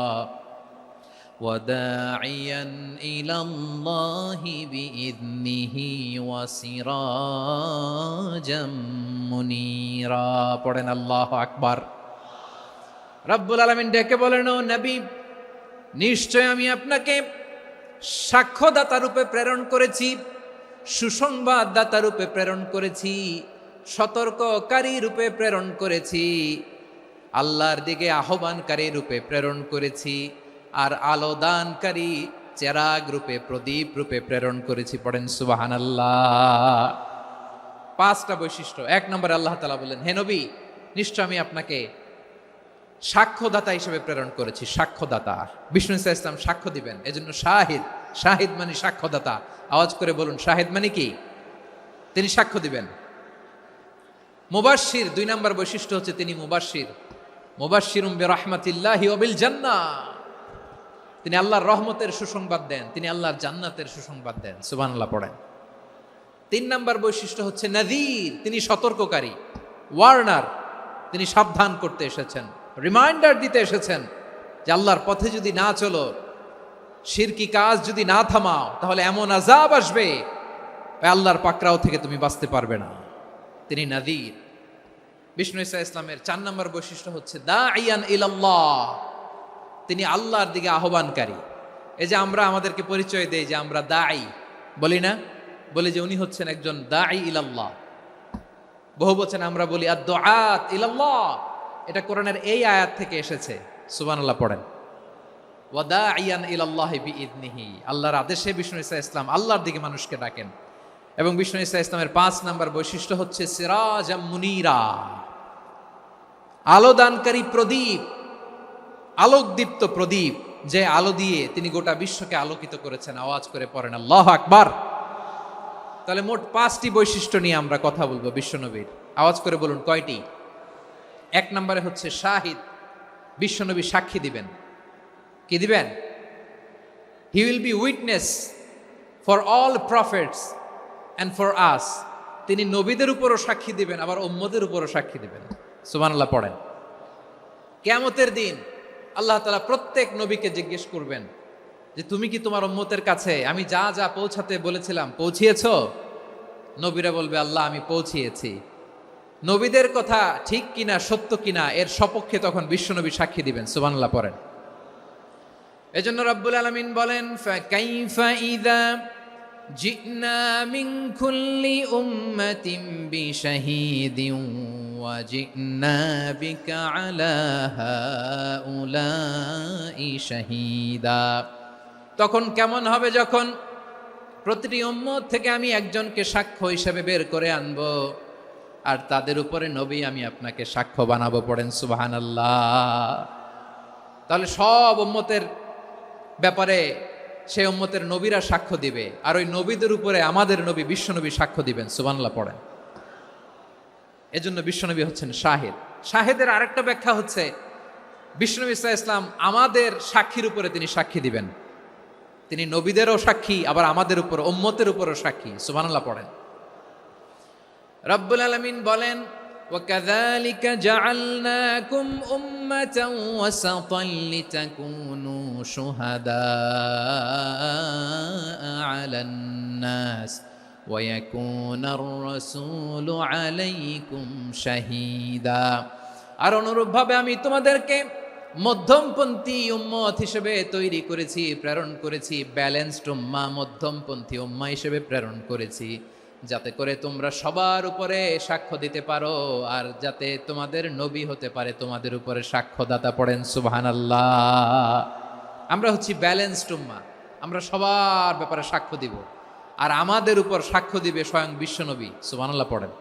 ওয়া দাঈয়ান ইলাল্লাহি বিইذনিহি ওয়া সিরাজাম মুনীরা। পড়েন আল্লাহু আকবার। রব্বুল আলামিন ডেকে বলেন, ও নবী, নিশ্চয় আমি আপনাকে সাক্ষ্যদাতা রূপে প্রেরণ করেছি, সুসংবাদদাতা রূপে প্রেরণ করেছি, সতর্ককারী রূপে প্রেরণ করেছি, আল্লাহর দিকে আহ্বানকারী রূপে প্রেরণ করেছি, আর আলো দানকারী চেরাগ রূপে, প্রদীপ রূপে প্রেরণ করেছি। পড়েন সুবহানাল্লাহ। 5টা বৈশিষ্ট্য। 1 নম্বরে আল্লাহ তাআলা বলেন, হে নবী, নিশ্চয় আমি আপনাকে সাক্ষ্যদাতা হিসেবে প্রেরণ করেছি। সাক্ষ্যদাতা, বিষ্ণু ঈসা ইসলাম সাক্ষ্য দিবেন, এজন্য শাহিদ। শাহিদ মানে সাক্ষ্যদাতা। আওয়াজ করে বলুন, শাহিদ মানে কি? তিনি সাক্ষ্য দিবেন। মুবাশশির, 2 নম্বর বৈশিষ্ট্য হচ্ছে তিনি মুবাশশির। মুবাশশিরুম বিরাহমাতিল্লাহি ওয়া বিল জান্নাহ। তিনি আল্লাহর রহমতের সুসংবাদ দেন, তিনি আল্লাহর জান্নাতের সুসংবাদ দেন। সুবহানাল্লাহ পড়েন। 3 নম্বর বৈশিষ্ট্য হচ্ছে নাযীর, তিনি সতর্ককারী, ওয়ার্নার। তিনি সাবধান করতে এসেছেন, রিমাইন্ডার দিতে এসেছেন যে আল্লাহর পথে যদি না চলো, শিরকি কাজ যদি না থামাও, তাহলে এমন আযাব আসবে আল্লাহর পাকড়াও থেকে তুমি বাঁচতে পারবে না। তিনি নাযীর। বিষ্ণু ঈসা ইসলামের 4 নম্বর বৈশিষ্ট্য হচ্ছে দাঈয়ান ইলাল্লাহ, তিনি আল্লাহর দিকে আহ্বানকারী। এই যে আমরা আমাদেরকে পরিচয় দেই যে আমরা দাঈ, বলি না? বলি যে উনি হচ্ছেন একজন দাঈ ইলাল্লাহ। বহু বচনে আমরা বলি আদ-দুআত ইলাল্লাহ। এটা কোরআনের এই আয়াত থেকে এসেছে। সুবহানাল্লাহ পড়েন। ওয়া দাঈয়ান ইলাল্লাহি বিইذনিহি, আল্লাহর আদেশে বিষ্ণু ঈসা ইসলাম আল্লাহর দিকে মানুষকে ডাকেন। এবং বিষ্ণু ঈসা ইসলামের 5 নম্বর বৈশিষ্ট্য হচ্ছে সিরাজাম মুনীরা, আলোদানকারী প্রদীপ, আলোকদীপ্ত প্রদীপ, যে আলো দিয়ে তিনি গোটা বিশ্বকে আলোকিত করেছেন। আওয়াজ করে পড়েন আল্লাহু আকবার। তাহলে মোট 5টি বৈশিষ্ট্য নিয়ে আমরা কথা বলবো বিশ্বনবীর। আওয়াজ করে বলুন কয়টি? 1 নম্বরে হচ্ছে শাহিদ, বিশ্বনবী সাক্ষী দিবেন। কি দিবেন? He will be witness for all prophets and for us. তিনি নবীদের উপরও সাক্ষী দিবেন, আবার উম্মতের উপরও সাক্ষী দিবেন। সুবহানাল্লাহ পড়েন। কিয়ামতের দিন আল্লাহ তাআলা প্রত্যেক নবীকে জিজ্ঞেস করবেন যে তুমি কি তোমার উম্মতের কাছে আমি যা যা পৌঁছাতে বলেছিলাম পৌঁছিয়েছো? নবীরা বলবে আল্লাহ আমি পৌঁছিয়েছি। নবীদের কথা ঠিক কিনা সত্য কিনা এর সপক্ষে তখন বিশ্বনবী সাক্ষী দিবেন। সুবহানাল্লাহ পড়েন। এজন্য রব্বুল আলামিন বলেন, ফাকাইফা ইযা জি'না মিন কুল্লি উম্মাতিন বিশাহীদিন ওয়া জি'না বিকা আলা হাউলাই শাহীদা। তখন কেমন হবে যখন প্রতিটি উম্মত থেকে আমি একজনকে সাক্ষ্য হিসেবে বের করে আনবো, আর তাদের উপরে নবী আমি আপনাকে সাক্ষ্য বানাবো। পড়েন সুবহানাল্লাহ। তাহলে সব উম্মতের ব্যাপারে সেই উম্মতের নবীরা সাক্ষ্য দিবে, আর ওই নবীদের উপরে আমাদের নবী বিশ্বনবী সাক্ষ্য দিবেন। সুবহানাল্লাহ পড়েন। এজন্য বিশ্বনবী হচ্ছেন শাহিদ। শাহিদের আরেকটা ব্যাখ্যা হচ্ছে বিশ্বনবী সাল্লাল্লাহু আলাইহি ওয়াসাল্লাম আমাদের সাক্ষীর উপরে তিনি সাক্ষী দিবেন। তিনি নবীদেরও সাক্ষী, আবার আমাদের উপর উম্মতের উপরও সাক্ষী। সুবহানাল্লাহ পড়েন। রব্বুল আলামিন বলেন, وَكَذَلِكَ جَعَلْنَاكُمْ أُمَّةً وَسَطًا لِتَكُونُوا شُهَدَاءَ عَلَى النَّاسِ وَيَكُونَ الرَّسُولُ عَلَيْكُمْ شَهِيدًا। আর অনুরূপভাবে আমি তোমাদেরকে মধ্যমপন্থী উম্মত হিসেবে তৈরি করেছি, প্রেরণ করেছি। ব্যালেন্সড উম্মাহ, মধ্যমপন্থী উম্মাহ হিসেবে প্রেরণ করেছি, যাতে করে তোমরা সবার উপরে সাক্ষ্য দিতে পারো, আর যাতে তোমাদের নবী হতে পারে তোমাদের উপরে সাক্ষ্যদাতা। পড়েন সুবহানাল্লাহ। আমরা হচ্ছি ব্যালেন্সড উম্মাহ, আমরা সবার ব্যাপারে সাক্ষ্য দিব, আর আমাদের উপর সাক্ষ্য দিবে স্বয়ং বিশ্বনবী। সুবহানাল্লাহ পড়েন।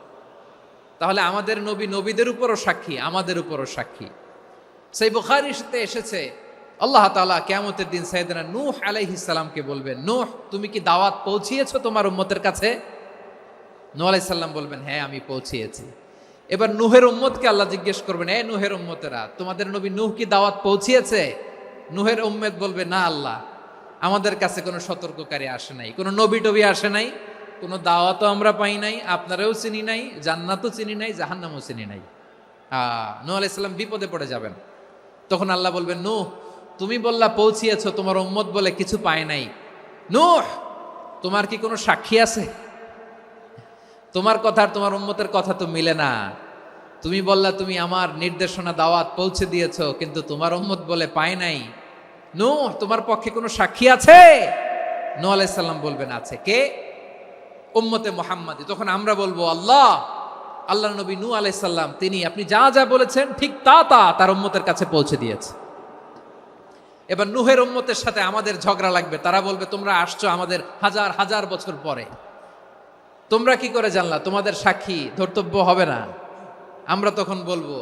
তাহলে আমাদের নবী নবীদের উপরও সাক্ষী, আমাদের উপরও সাক্ষী। সেই বুখারীতে এসেছে আল্লাহ তাআলা কিয়ামতের দিন সাইয়েদনা নূহ আলাইহিস সালামকে বলবেন, নূহ তুমি কি দাওয়াত পৌঁছিয়েছো তোমার উম্মতের কাছে? নূহ আলাইহিস সালাম বলবেন, হ্যাঁ আমি পৌঁছিয়েছি। এবার নূহের উম্মতকে আল্লাহ জিজ্ঞেস করবেন, এ নূহের উম্মতেরা, তোমাদের নবী নূহ কি দাওয়াত পৌঁছিয়েছে? নূহের উম্মত বলবে, না আল্লাহ, আমাদের কাছে কোনো সতর্ককারী আসে নাই, কোনো নবী টবি আসে নাই, কোনো দাওয়াতও আমরা পাই নাই, আপনারাও চিনি নাই, জান্নাতও চিনি নাই, জাহান্নামও চিনি নাই। নূহ আলাইহিস সালাম বিপদে পড়ে যাবেন। তখন আল্লাহ বলবেন, নূহ তুমি বললা পৌঁছিয়েছো, তোমার উম্মত বলে কিছু পায় নাই। নূহ তোমার কি কোনো সাক্ষী আছে? তোমার কথা আর তোমার উম্মতের কথা তো মিলে না। তুমি বললা তুমি আমার নির্দেশনা দাওয়াত পৌঁছে দিয়েছো, কিন্তু তোমার উম্মত বলে পায় নাই। নূহ তোমার পক্ষে কোনো সাক্ষী আছে? নূহ আলাইহিস সালাম বলবেন, আছে। কে? উম্মতে মুহাম্মাদি। তখন আমরা বলবো, আল্লাহ নবী নূহ আলাইহিস সালাম তিনি আপনি যা যা বলেছেন ঠিক তা তার উম্মতের কাছে পৌঁছে দিয়েছে। এবার নূহের উম্মতের সাথে আমাদের ঝগড়া লাগবে। তারা বলবে, তোমরা আসছো আমাদের হাজার হাজার বছর পরে, তোমরা কি করে জানলা? তোমাদের সাক্ষী ধর্তব্য হবে না। আমরা তখন বলবো,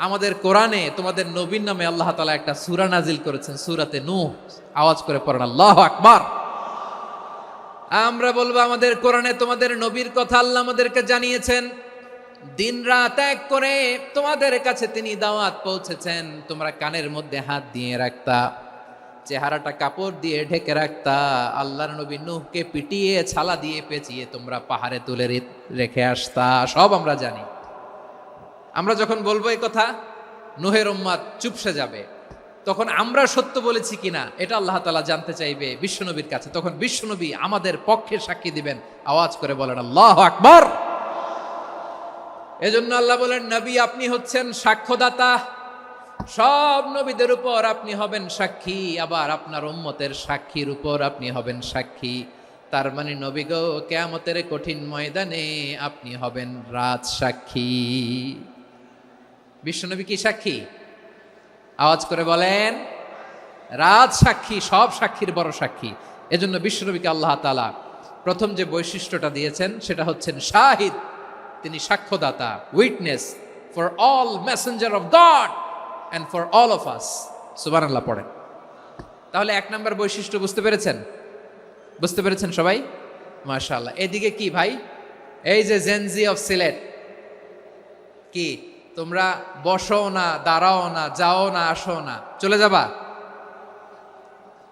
আমাদের কোরআনে তোমাদের নবীর নামে আল্লাহ তাআলা একটা সূরা নাজিল করেছেন, সূরাতে নূহ। আওয়াজ করে পড়েন আল্লাহু আকবার। আমরা বলবো, আমাদের কোরআনে তোমাদের নবীর কথা আল্লাহ আমাদেরকে জানিয়েছেন, দিন রাত এক করে তোমাদের কাছে তিনি দাওয়াত পৌঁছেছেন। তোমরা কানের মধ্যে হাত দিয়ে রাখতা, চেহারাটা কাপড় দিয়ে ঢেকে রাখতা, আল্লাহর নবী নূহকে পিটিয়ে ছালা দিয়ে পেঁচিয়ে তোমরা পাহাড়ে তুলে রেখে আসতা। সব আমরা জানি। আমরা যখন বলবো এই কথা, নূহের উম্মত চুপসে যাবে। তখন আমরা সত্য বলেছি কিনা এটা আল্লাহ তাআলা জানতে চাইবে বিশ্বনবীর কাছে। তখন বিশ্বনবী আমাদের পক্ষে সাক্ষী দিবেন। আওয়াজ করে বলেন আল্লাহু আকবার। এজন্য আল্লাহ বলেন, নবী আপনি হচ্ছেন সাক্ষ্যদাতা, সব নবীদের উপর আপনি হবেন সাক্ষী, আবার আপনার উম্মতের সাক্ষীর উপর আপনি হবেন সাক্ষী। তার মানে নবী গো, কিয়ামতের কঠিন ময়দানে আপনি হবেন রাজ সাক্ষী। বিশ্বনবী কি সাক্ষী? আওয়াজ করে বলেন, রাজ সাক্ষী, সব সাক্ষীর বড় সাক্ষী। এজন্য বিশ্বনবীকে আল্লাহ তাআলা প্রথম যে বৈশিষ্ট্যটা দিয়েছেন সেটা হচ্ছেন শাহিদ। তিনি সাক্ষ্যদাতা, witness for all messenger of God and for all of us। সুবহানাল্লাহ পড়েন। তাহলে এক নাম্বার বৈশিষ্ট্য বুঝতে পেরেছেন? বুঝতে পেরেছেন সবাই? মাশাআল্লাহ। এদিকে কি ভাই, এই যে জেনজি অফ সিলেট, কি তোমরা বসো না, দাঁড়াও না, যাও না, আসো না, চলে যাবা?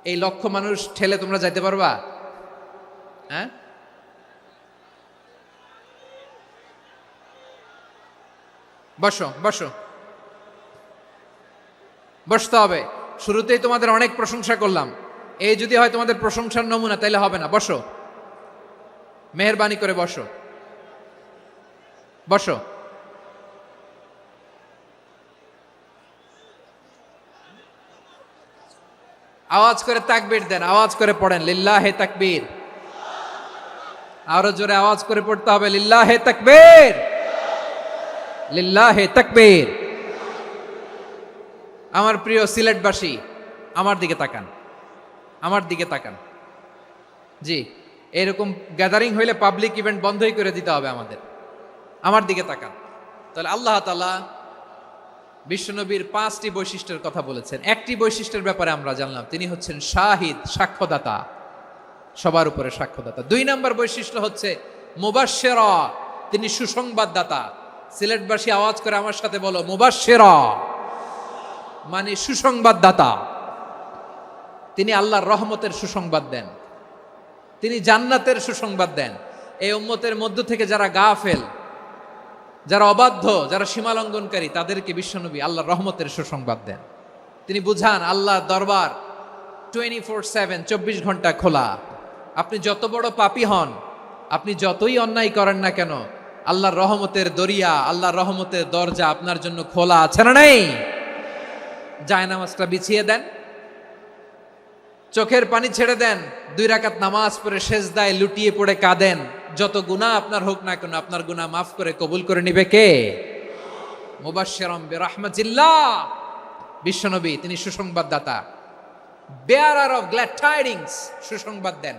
এই লক্ষ মানুষ ঠেলে তোমরা যাইতে পারবা? হ্যাঁ, বসো বসো, বসতে হবে। শুরুতেই তোমাদের অনেক প্রশংসা করলাম, এই যদি হয় তোমাদের প্রশংসার নমুনা তাইলে হবে না। বসো, মেহেরবানি করে বসো, বসো। আওয়াজ করে তাকবীর দেন, আওয়াজ করে পড়েন লিল্লাহে তাকবীর। আরো জোরে আওয়াজ করে পড়তে হবে লিল্লাহে তাকবীর, লিল্লাহে তাকবীর। আমার প্রিয় সিলেটবাসী, আমার দিকে তাকান, আমার দিকে তাকান। জি, এরকম গ্যাদারিং হইলে পাবলিক ইভেন্ট বন্ধই করে দিতে হবে আমাদের। আমার দিকে তাকান। তাহলে আল্লাহ তাআলা বিশ্বনবীর 5টি বৈশিষ্ট্যের কথা বলেছেন। একটি বৈশিষ্ট্যের ব্যাপারে আমরা জানলাম, তিনি হচ্ছেন শাহিদ, সাক্ষ্যদাতা, সবার উপরে সাক্ষ্যদাতা। 2 নম্বর বৈশিষ্ট্য হচ্ছে মুবাশশিরা, তিনি সুসংবাদদাতা। সিলেটবাসী আওয়াজ করে আমার সাথে বলো মুবাশশিরা, মানে সুসংবাদদাতা। তিনি আল্লাহর রহমতের সুসংবাদ দেন, তিনি জান্নাতের সুসংবাদ দেন। এই উম্মতের মধ্য থেকে যারা গাফেল, যারা অবাধ্য, যারা সীমালঙ্ঘনকারী, তাদেরকে বিশ্বনবী আল্লাহর রহমতের সুসংবাদ দেন। তিনি বুঝান আল্লাহর দরবার 24/7, 24 ঘন্টা খোলা। আপনি যত বড় পাপী হন, আপনি যতই অন্যায় করেন না কেন, আল্লাহর রহমতের দরিয়া, আল্লাহর রহমতের দরজা আপনার জন্য খোলা আছে না নেই? জায়নামাজটা বিছিয়ে দেন, চোখের পানি ছেড়ে দেন, 2 রাকাত নামাজ পড়ে সেজদায় লুটিয়ে পড়ে কাঁদেন। যত গুনাহ আপনার হোক না কেন, আপনার গুনাহ মাফ করে কবুল করে নিবে কে? মুবাশশিরাম বিরাহমাতিল্লাহ। বিশ্বনবী তিনি সুসংবাদদাতা, বেয়ারার অফ গ্ল্যাড টাইডিংস, সুসংবাদ দেন।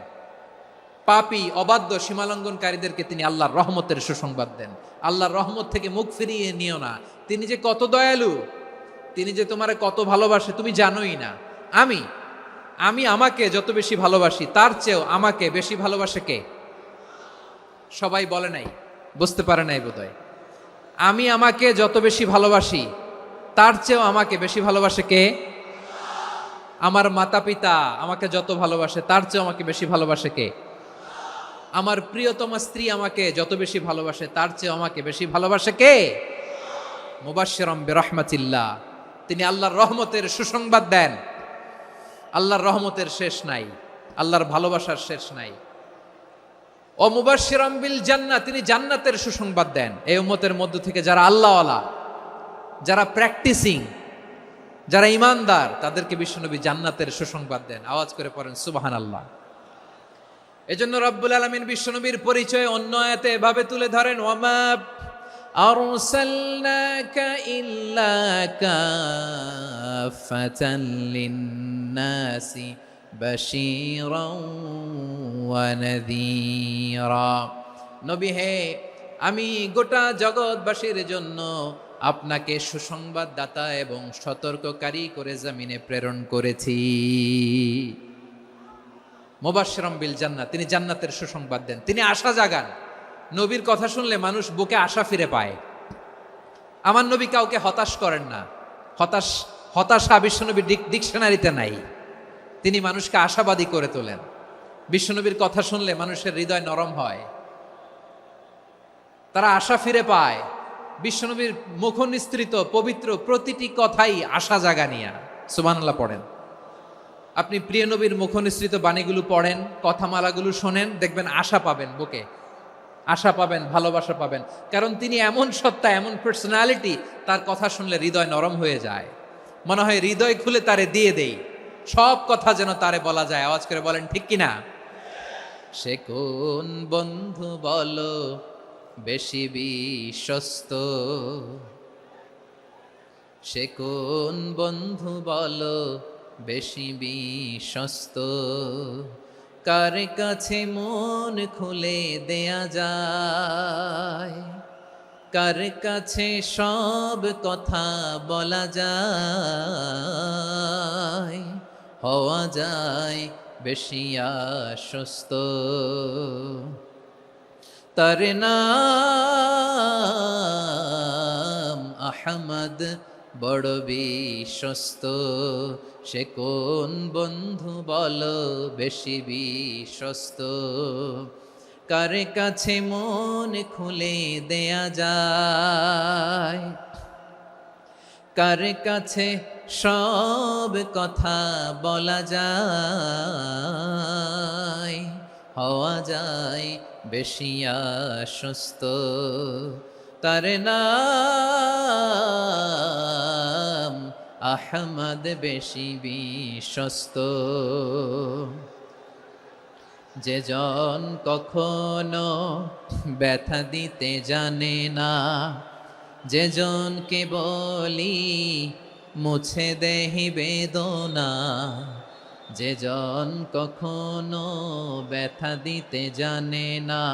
পাপী, অবাধ্য, সীমালঙ্ঘনকারীদেরকে তিনি আল্লাহর রহমতের সুসংবাদ দেন। আল্লাহর রহমত থেকে মুখ ফিরিয়ে নিও না। তিনি যে কত দয়ালু, তিনি যে তোমারে কত ভালোবাসে তুমি জানোই না। আমি আমাকে যত বেশি ভালোবাসি, তার চেয়েও আমাকে বেশি ভালোবাসে কে? সবাই বলে নাই, বুঝতে পারে নাই বোধহয়। আমি আমাকে যত বেশি ভালোবাসি, তার চেয়েও আমাকে বেশি ভালোবাসে কে? আমার মাতা পিতা আমাকে যত ভালোবাসে, তার চেয়েও আমাকে বেশি ভালোবাসে কে? আমার প্রিয়তমা স্ত্রী আমাকে যত বেশি ভালোবাসে, তার চেয়েও আমাকে বেশি ভালোবাসে কে? মুবাশশিরাম বিরাহমাতিল্লাহ, তিনি আল্লাহর রহমতের সুসংবাদ দেন। আল্লাহর রহমতের শেষ নাই, আল্লাহর ভালোবাসার শেষ নাই। ও মুবাশশিরাম বিল জান্নাহ, তিনি জান্নাতের সুসংবাদ দেন। এই উম্মতের মধ্য থেকে যারা আল্লাহওয়ালা, যারা প্র্যাকটিসিং, যারা ইমানদার, তাদেরকে বিশ্বনবী জান্নাতের সুসংবাদ দেন। আওয়াজ করে পড়েন সুবহানাল্লাহ। এজন্য রব্বুল আলামিন বিশ্বনবীর পরিচয় অন্য আয়াতে এভাবে তুলে ধরেন, ওয়ামা আরসালনাকা ইল্লা কাফাতান লিন্নাসি বাশীরাও ওয়া নাযীরা। নবী হে, আমি গোটা জগৎবাসীর জন্য আপনাকে সুসংবাদদাতা এবং সতর্ককারী করে জমিনে প্রেরণ করেছি। মুবাশশিরাম বিল জান্নাহ, তিনি জান্নাতের সুসংবাদ দেন, তিনি আশা জাগান। নবীর কথা শুনলে মানুষ বুকে আশা ফিরে পায়। আমার নবী কাউকে হতাশ করেন না। হতাশা বিশ্বনবীর ডিকশনারিতে নাই। তিনি মানুষকে আশাবাদী করে তোলেন। বিশ্বনবীর কথা শুনলে মানুষের হৃদয় নরম হয়, তারা আশা ফিরে পায়। বিশ্বনবীর মুখ নিঃসৃত পবিত্র প্রতিটি কথাই আশা জাগানিয়া। সুবহানাল্লাহ পড়েন। আপনি প্রিয় নবীর মুখ নিঃসৃত বাণীগুলো পড়েন, কথামালাগুলো শোনেন, দেখবেন আশা পাবেন, বুকে আশা পাবেন, ভালোবাসা পাবেন। কারণ তিনি এমন সত্তা, এমন পার্সোনালিটি, তার কথা শুনলে হৃদয় নরম হয়ে যায়। মনে হয় হৃদয় খুলে তারে দিয়ে দেই, সব কথা যেন তারে বলা যায়। আওয়াজ করে বলেন ঠিক কিনা? সে কোন বন্ধু বলো বেশি বিশ্বস্ত, সে কোন বন্ধু বলো বেশি বিশ্বস্ত, কার কাছে মন খুলে দেয়া যায়, কার কাছে সব কথা বলা যায়, হওয়া যায় বেশি আশ্বস্ত। তার নাম আহমদ, বড় বিশ্বস্ত। সে কোন বন্ধু বলো বেশি বিশ্বস্ত, কার কাছে মন খুলে দেয়া যায়, কার কাছে সব কথা বলা যায়, হওয়া যায় বেশি আশ্বস্ত। তার নাম আহমদ বেশি বিশ্বস্ত। যে জন কখনো ব্যথা দিতে জানে না, যে জনকে বলি মুছে দেহি বেদনা, যে জন কখনো ব্যথা দিতে জানে না,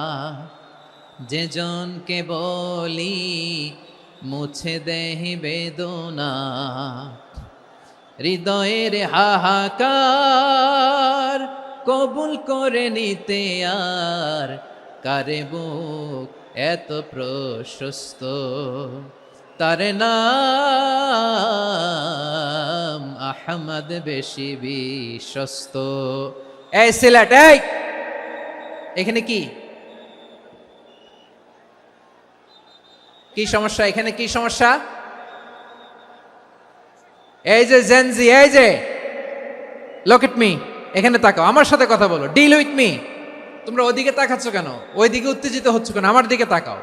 যে জনকে বলি মুছে দেহি বেদনা, হৃদয়ের হাহাকার কবুল করে নিতে আর কারে বুক এত প্রশস্ত। তার নাম আহমদ বেশি বিশ্বস্ত। এই সিলেট, এই এখানে কি কি সমস্যা? এখানে কি সমস্যা? এই যে জেনজি, এই যে লুক এট মি, এখানে তাকাও, আমার সাথে কথা বলো, ডিল উইথ মি। তোমরা ওইদিকে তাকাচ্ছ কেন? ওইদিকে উত্তেজিত হচ্ছ কেন? আমার দিকে তাকাও।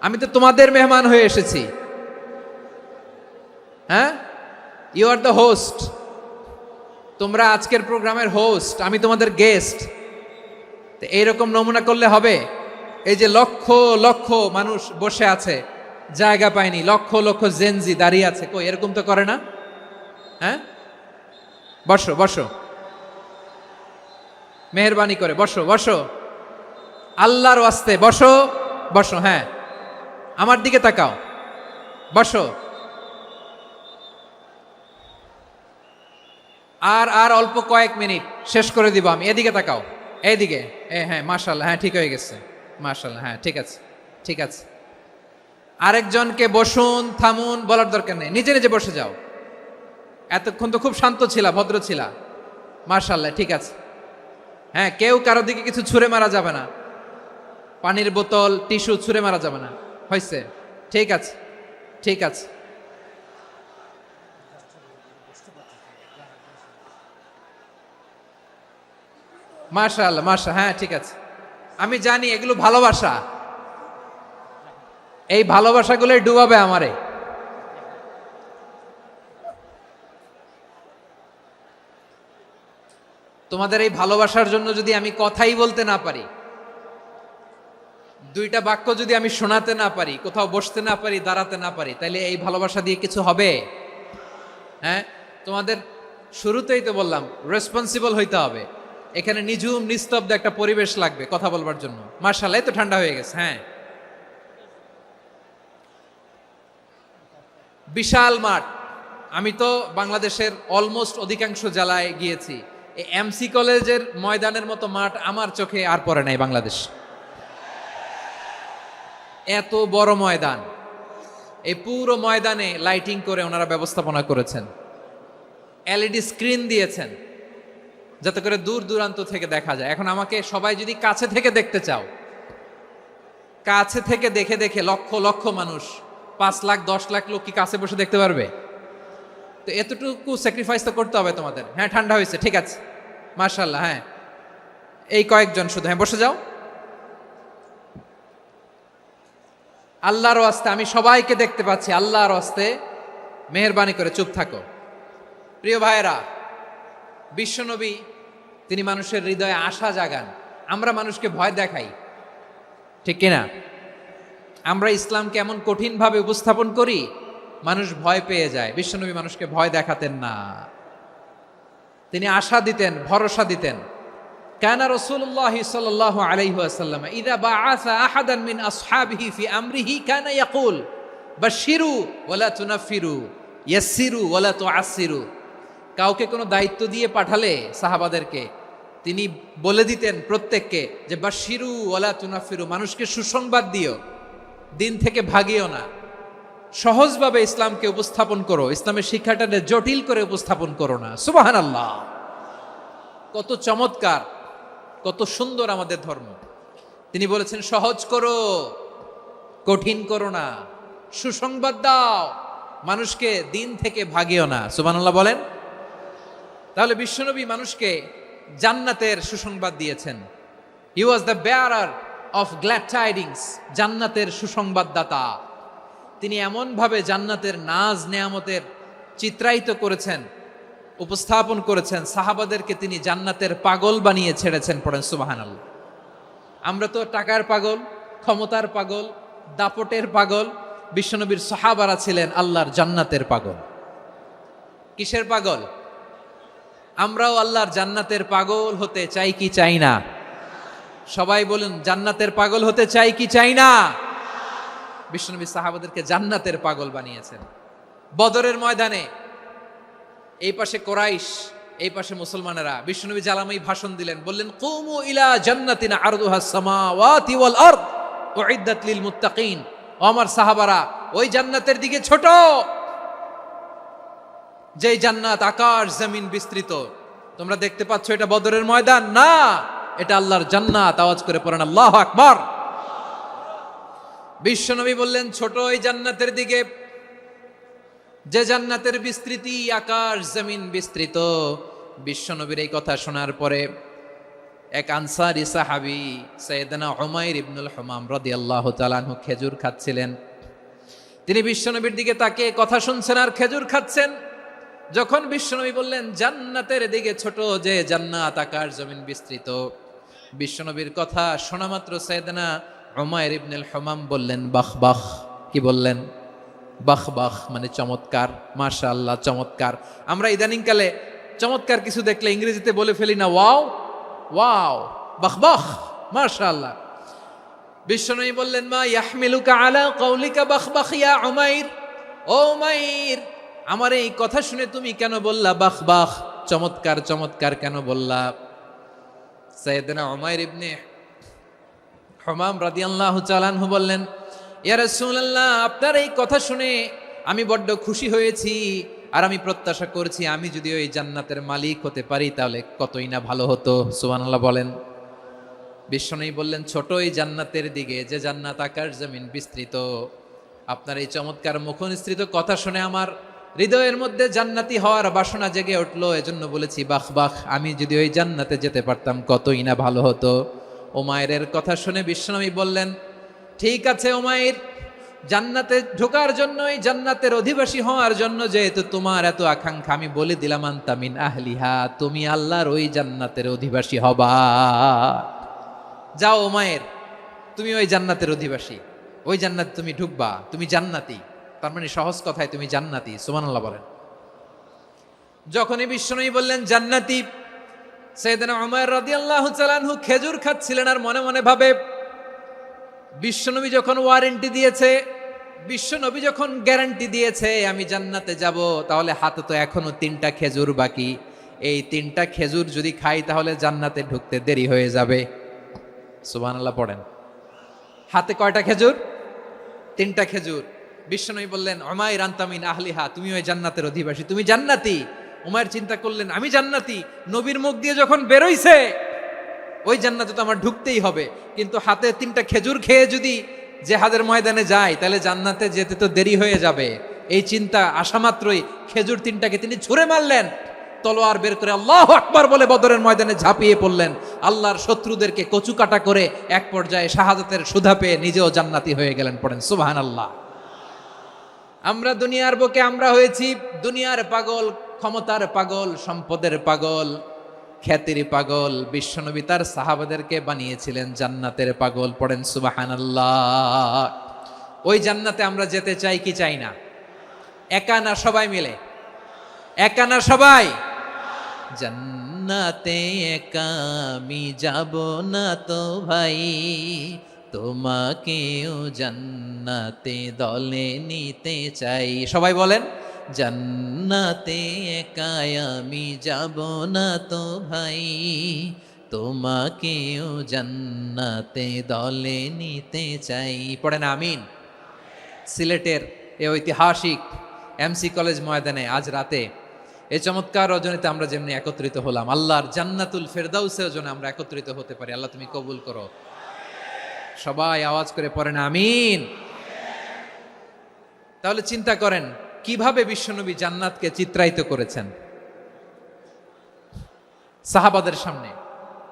আমি তো তোমাদের মেহমান হয়ে এসেছি। হ্যাঁ, ইউ আর দ্য হোস্ট। তোমরা আজকের প্রোগ্রামের হোস্ট, আমি তোমাদের গেস্ট। তো এইরকম নমুনা করলে হবে? এই যে লক্ষ লক্ষ মানুষ বসে আছে, জায়গা পায়নি, লক্ষ লক্ষ জেনজি দাঁড়িয়ে আছে, কই এরকম তো করে না? হ্যাঁ, বসো বসো, মেহরবানি করে বসো বসো, আল্লাহর ওয়াস্তে বসো বসো। হ্যাঁ, আমার দিকে তাকাও, বসো। আর আর অল্প কয়েক মিনিট, শেষ করে দিব আমি। এদিকে তাকাও, এইদিকে। হ্যাঁ, মাশাআল্লাহ, হ্যাঁ ঠিক হয়ে গেছে, মাশাআল্লাহ, হ্যাঁ ঠিক আছে, ঠিক আছে। আরেকজনকে বসুন থামুন বলার দরকার নেই, নিজে নিজে বসে যাও। এতক্ষণ তো খুব শান্ত ছিলা, ভদ্র ছিলা, মাশাআল্লাহ, ঠিক আছে। হ্যাঁ, কেউ কারো দিকে কিছু ছুঁড়ে মারা যাবে না, পানির বোতল টিস্যু ছুঁড়ে মারা যাবে না, হয়েছে? ঠিক আছে, ঠিক আছে। মাশাআল্লাহ, মাশাআল্লাহ, হ্যাঁ ঠিক আছে। আমি জানি এগুলো ভালোবাসা, এই ভালোবাসাগুলোই ডুবাবে আমারে। তোমাদের এই ভালোবাসার জন্য যদি আমি কথাই বলতে না পারি, দুইটা বাক্য যদি আমি শোনাতে না পারি, কোথাও বসতে না পারি, দাঁড়াতে না পারি, তাহলে এই ভালোবাসা দিয়ে কিছু হবে? হ্যাঁ, তোমাদের শুরুতেই তো বললাম রেসপন্সিবল হইতে হবে। এখানে নিঝুম নিস্তব্ধ একটা পরিবেশ লাগবে কথা বলবার জন্য। মাশাআল্লাহ, এই তো ঠান্ডা হয়ে গেছে। হ্যাঁ, বিশাল মাঠ। আমি তো বাংলাদেশের অলমোস্ট অধিকাংশ জেলায় গিয়েছি, এই এমসি কলেজের ময়দানের মতো মাঠ আমার চোখে আর পড়ে নাই বাংলাদেশ। এত বড় ময়দান, এই পুরো ময়দানে লাইটিং করে ওনারা ব্যবস্থাপনা করেছেন, এলইডি স্ক্রিন দিয়েছেন যাতে করে দূর দূরান্ত থেকে দেখা যায়। এখন আমাকে সবাই যদি কাছে থেকে দেখতে চাও, কাছে থেকে দেখে দেখে লক্ষ লক্ষ মানুষ, 5 লাখ 10 লাখ লোক কি কাছে বসে দেখতে পারবে? তো এতটুকু স্যাক্রিফাইস তো করতে হবে তোমাদের। হ্যাঁ, ঠান্ডা হয়েছে, ঠিক আছে, মাশাআল্লাহ। হ্যাঁ, এই কয়েকজন শুধু, হ্যাঁ বসে যাও। আল্লাহর ওয়াস্তে আমি সবাইকে দেখতে পাচ্ছি, আল্লাহর ওয়াস্তে মেহেরবানি করে চুপ থাকো। প্রিয় ভাইয়েরা, বিশ্বনবী তিনি মানুষের হৃদয়ে আশা জাগান। আমরা মানুষকে ভয় দেখাই, ঠিক কিনা? আমরা ইসলামকে এমন কঠিনভাবে উপস্থাপন করি, মানুষ ভয় পেয়ে যায়। বিশ্বনবী মানুষকে ভয় দেখাতেন না, তিনি আশা দিতেন, ভরসা দিতেন। কানা রাসূলুল্লাহ সাল্লাল্লাহু আলাইহি ওয়াসাল্লাম ইযা বাআসা আহাদান মিন আসহাবিহি ফি আমরিহি কানা ইয়াকুল বাশশিরু ওয়ালা তুনাফিরু ইয়াসসিরু ওয়ালা তুআসসিরু। কাউকে কোনো দায়িত্ব দিয়ে পাঠালে সাহাবাদেরকে তিনি বলে দিতেন প্রত্যেককে যে বাশশিরু ওয়ালা তুনাফিরু, মানুষকে সুসংবাদ দিও, দিন থেকে ভাগিও না। সহজভাবে ইসলামকে উপস্থাপন করো, ইসলামের শিক্ষাটাকে জটিল করে উপস্থাপন করো না। সুবহানাল্লাহ, কত চমৎকার, কত সুন্দর আমাদের ধর্ম। তিনি বলেছেন সহজ করো, কঠিন করো না, সুসংবাদ দাও, মানুষকে দিন থেকে ভাগিও না। সুবহানাল্লাহ বলেন। তাহলে বিশ্বনবী মানুষকে জান্নাতের সুসংবাদ দিয়েছেন। He was the bearer of glad tidings, জান্নাতের সুসংবাদদাতা। তিনি এমনভাবে জান্নাতের নাজ নেয়ামতের চিত্রায়িত করেছেন, উপস্থাপন করেছেন, সাহাবাদেরকে তিনি জান্নাতের পাগল বানিয়ে ছেড়েছেন। পড়েন সুবহানাল্লাহ। আমরা তো টাকার পাগল, ক্ষমতার পাগল, দাপটের পাগল। বিশ্বনবীর সাহাবারা ছিলেন আল্লাহর জান্নাতের পাগল। কিসের পাগল? আমরাও আল্লাহর জান্নাতের পাগল হতে চাই কি চাই না? সবাই বলুন, জান্নাতের পাগল হতে চাই কি চাই না? বিশ্বনবী সাহাবাদেরকে জান্নাতের পাগল বানিয়েছেন। বদরের ময়দানে এই পাশে কোরাইশ, এই পাশে মুসলমানেরা। বিশ্বনবী জালামাই ভাষণ দিলেন, বললেন, কুমু ইলা জান্নাতিন আরদুহাস সামাওয়াতি ওয়াল আরদ উইদ্দাত লিল মুত্তাকিন। ও আমার সাহাবারা, ওই জান্নাতের দিকে ছোট, যেই জান্নাত আকাশ জমিন বিস্তৃত। তোমরা দেখতে পাচ্ছ এটা বদরের ময়দান না, এটা আল্লাহর জান্নাত। আওয়াজ করে পড়েন আল্লাহু আকবার। বিশ্বনবী বললেন, ছোট ওই জান্নাতের দিকে, যে জান্নাতের বিস্তৃতি আকাশ জমিন বিস্তৃত। বিশ্বনবীর এই কথা শোনার পরে এক আনসারী সাহাবী সাইয়েদনা উমাইর ইবনুল হুমাম রাদিয়াল্লাহু তাআলা আনহু খেজুর খাচ্ছিলেন। তিনি বিশ্বনবীর দিকে তাকিয়ে কথা শুনছেন আর খেজুর খাচ্ছেন। যখন বিশ্বনবী বললেন জান্নাতের দিকে ছোট, যে জান্নাত আকাশ জমিন বিস্তৃত, বিশ্বনবীর কথা শোনা মাত্র সাইয়েদনা উমাইর ইবনুল হুমাম বললেন বাহ বাহ। কি বললেন? বাহ বাহ মানে চমৎকার, মাশাআল্লাহ চমৎকার। আমরা ইদানিংকালে চমৎকার কিছু দেখলে ইংরেজিতে বলে ফেলি না, ওয়াও ওয়াও, বাহ বাহ, মাশাআল্লাহ। বিশ্বনবী বললেন, মা ইয়াহমিলুকা আলা কওলিকা বাহ বাহ ইয়া উমাইর। ও উমাইর, আমার এই কথা শুনে তুমি কেন বললা বাহ বাহ, চমৎকার চমৎকার কেন বললা? সাইয়েদনা উমাইর ইবনে হুমাম রাদিয়াল্লাহু তাআলা আনহু বললেন, ইয়া রাসূলুল্লাহ, আপনার এই কথা শুনে আমি বড্ড খুশি হয়েছি, আর আমি প্রত্যাশা করছি আমি যদি ওই জান্নাতের মালিক হতে পারি তাহলে কতই না ভালো হতো। সুবহানাল্লাহ বলেন। বিশ্বনবী বললেন, ছোট এই জান্নাতের দিকে, যে জান্নাত আকাশ জমিন বিস্তৃত। আপনার এই চমৎকার মুখনিসৃত কথা শুনে আমার হৃদয়ের মধ্যে জান্নাতি হওয়ার বাসনা জেগে উঠলো, এজন্য বলেছি বাহ বাহ, আমি যদি ওই জান্নাতে যেতে পারতাম কতই না ভালো হতো। উমাইরের কথা শুনে বিশ্বনবী বললেন, ঠিক আছে উমাইর, জান্নাতে ঢোকার জন্য, এই জান্নাতের অধিবাসী হওয়ার জন্য যেহেতু তোমার এত আকাঙ্ক্ষা, আমি বলে দিলাম আনতা মিন আহলিহা, তুমি আল্লাহর ওই জান্নাতের অধিবাসী হবা। যাও উমাইর, তুমি ওই জান্নাতের অধিবাসী, ওই জান্নাতে তুমি ঢুকবা, তুমি জান্নাতি। তার মানে সহজ কথায় তুমি জান্নাতি। সুবহানাল্লাহ বলেন। যখনই বিশ্বনবী বললেন জান্নাতি, সাইয়েদনা উমাইর রাদিয়াল্লাহু তাআলা আনহু খেজুর খাচ্ছিলেন আর মনে মনে ভাবে, বিশ্বনবী যখন ওয়ারেন্টি দিয়েছে, বিশ্বনবী যখন গ্যারান্টি দিয়েছে আমি জান্নাতে যাব, তাহলে হাতে তো এখনো 3টা খেজুর বাকি। এই 3টা খেজুর যদি খাই তাহলে জান্নাতে ঢুকতে দেরি হয়ে যাবে। সুবহানাল্লাহ পড়েন। হাতে কয়টা খেজুর? 3টা খেজুর। বিশ্বনবী বললেন, উমাইর আনতা মিন আহলিহা, তুমি ওই জান্নাতের অধিবাসী, তুমি জান্নাতি। উমাইর চিন্তা করলেন, আমি জান্নাতি, নবীর মুখ দিয়ে যখন বেরোইছে ওই জান্নাতে তো আমার ঢুকতেই হবে, কিন্তু হাতে 3টা খেজুর খেয়ে যদি জেহাদের ময়দানে যায় তাহলে জান্নাতে যেতে তো দেরি হয়ে যাবে। এই চিন্তা আসা মাত্রই খেজুর 3টাকে তিনি ছুঁড়ে মারলেন, তলোয়ার বের করে আল্লাহু আকবার বলে বদরের ময়দানে ঝাঁপিয়ে পড়লেন। আল্লাহর শত্রুদেরকে কচুকাটা করে এক পর্যায়ে শাহাদাতের সুধা পেয়ে নিজেও জান্নাতি হয়ে গেলেন। পড়েন সুবহানাল্লাহ। আমরা দুনিয়ার বুকে আমরা হয়েছি দুনিয়ার পাগল, ক্ষমতার পাগল, সম্পদের পাগল, খ্যাতির পাগল। বিশ্বনবী তার সাহাবাদেরকে বানিয়েছিলেন জান্নাতের পাগল। পড়েন সুবহানাল্লাহ। ওই জান্নাতে আমরা যেতে চাই কি চাই না? একা না সবাই মিলে? একা না সবাই? জান্নাতে একা আমি যাব না তো ভাই, তোমাকেও জান্নাতে দলে নিতে চাই। সবাই বলেন, জান্নাতে একা আমি যাব না তো ভাই, তোমাকেও জান্নাতে দলে নিতে চাই। পড়েন আমিন। সিলেটের এই ঐতিহাসিক এমসি কলেজ ময়দানে আজ রাতে এই চমৎকার রজনীতে আমরা যেমনি একত্রিত হলাম, আল্লাহর জান্নাতুল ফেরদাউসের জন্য আমরা একত্রিত হতে পারি। আল্লাহ তুমি কবুল করো। সবাই আওয়াজ করে পড়েন আমিন। তাহলে চিন্তা করেন কিভাবে বিশ্বনবী জান্নাতকে চিত্রায়িত করেছেন সাহাবাদের সামনে,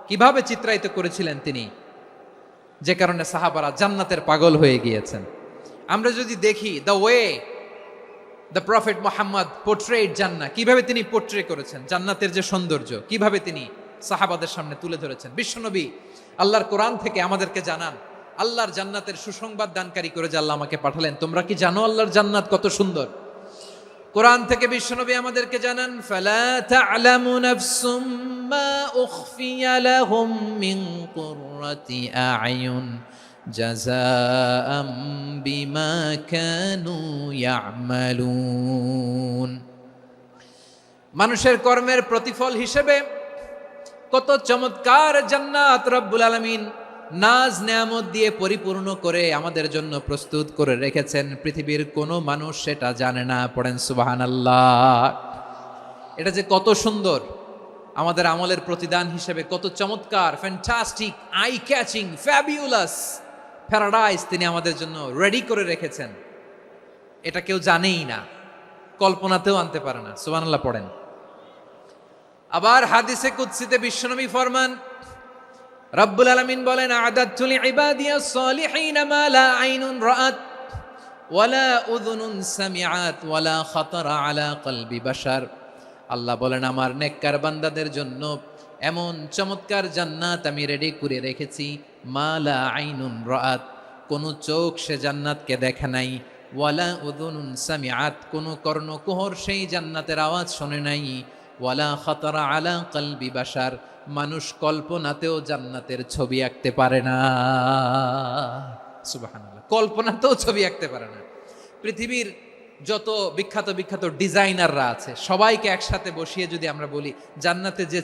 কিভাবে চিত্রায়িত করেছিলেন তিনি, যে কারণে সাহাবারা জান্নাতের পাগল হয়ে গিয়েছেন। আমরা যদি দেখি the way the prophet Mohammad portrait জান্নাত, কিভাবে তিনি পোর্ট্রে করেছেন জান্নাতের যে সৌন্দর্য, কিভাবে তিনি সাহাবাদের সামনে তুলে ধরেছেন। বিশ্বনবী আল্লাহর কোরআন থেকে আমাদেরকে জানান আল্লাহর জান্নাতের সুসংবাদ দানকারী করে যে আল্লাহ আমাকে পাঠালেন। তোমরা কি জানো আল্লাহর জান্নাত কত সুন্দর? কোরআন থেকে বিশ্বনবী আমাদেরকে জানান, ফালা তা'লামু নাফসুম মা উখফিয়া লাহুম মিন কুররাতি আ'য়ুন জাযাআম বিমা কানু ইয়া'মালুন। মানুষের কর্মের প্রতিফল হিসেবে কত চমৎকার জান্নাত রব্বুল আলামিন নাজ নেয়ামত দিয়ে পরিপূর্ণ করে আমাদের জন্য প্রস্তুত করে রেখেছেন। পৃথিবীর কোনো মানুষ সেটা জানে না। পড়েন সুবহানাল্লাহ। এটা যে কত সুন্দর, আমাদের আমলের প্রতিদান হিসেবে কত চমৎকার, fantastic, eye catching, fabulous paradise তিনি আমাদের জন্য রেডি করে রেখেছেন। এটা কেউ জানেই না, কল্পনাতেও আনতে পারে না। সুবহানাল্লাহ পড়েন। আবার হাদিসে কুদসিতে বিশ্বনবী ফরমান, রব্বুল আলামিন বলেন, আ'দাদতু লিইবাদিয়াস সালিহিনা মা লা আইনুন রাআত ওয়ালা উযুনুন সামিআত ওয়ালা খাতারা আলা কলবি বাশার। আল্লাহ বলেন, আমার নেককার বান্দাদের জন্য এমন চমৎকার জান্নাত আমি রেডি করে রেখেছি, মা লা আইনুন রাআত, কোন চোখ সে জান্নাতকে দেখে নাই, ওয়ালা উযুনুন সামিআত, কোন কর্ণকুহর সেই জান্নাতের আওয়াজ শোনে নাই, ওয়ালা খাতারা আলা কলবি বাশার, মানুষ কল্পনাতেও জান্নাতের ছবি আঁকতে পারে না। সুবহানাল্লাহ, কল্পনাতেও ছবি আঁকতে পারে না। পৃথিবীর যত বিখ্যাত বিখ্যাত ডিজাইনাররা আছে সবাইকে একসাথে বসিয়ে যদি আমরা বলি জান্নাতে যে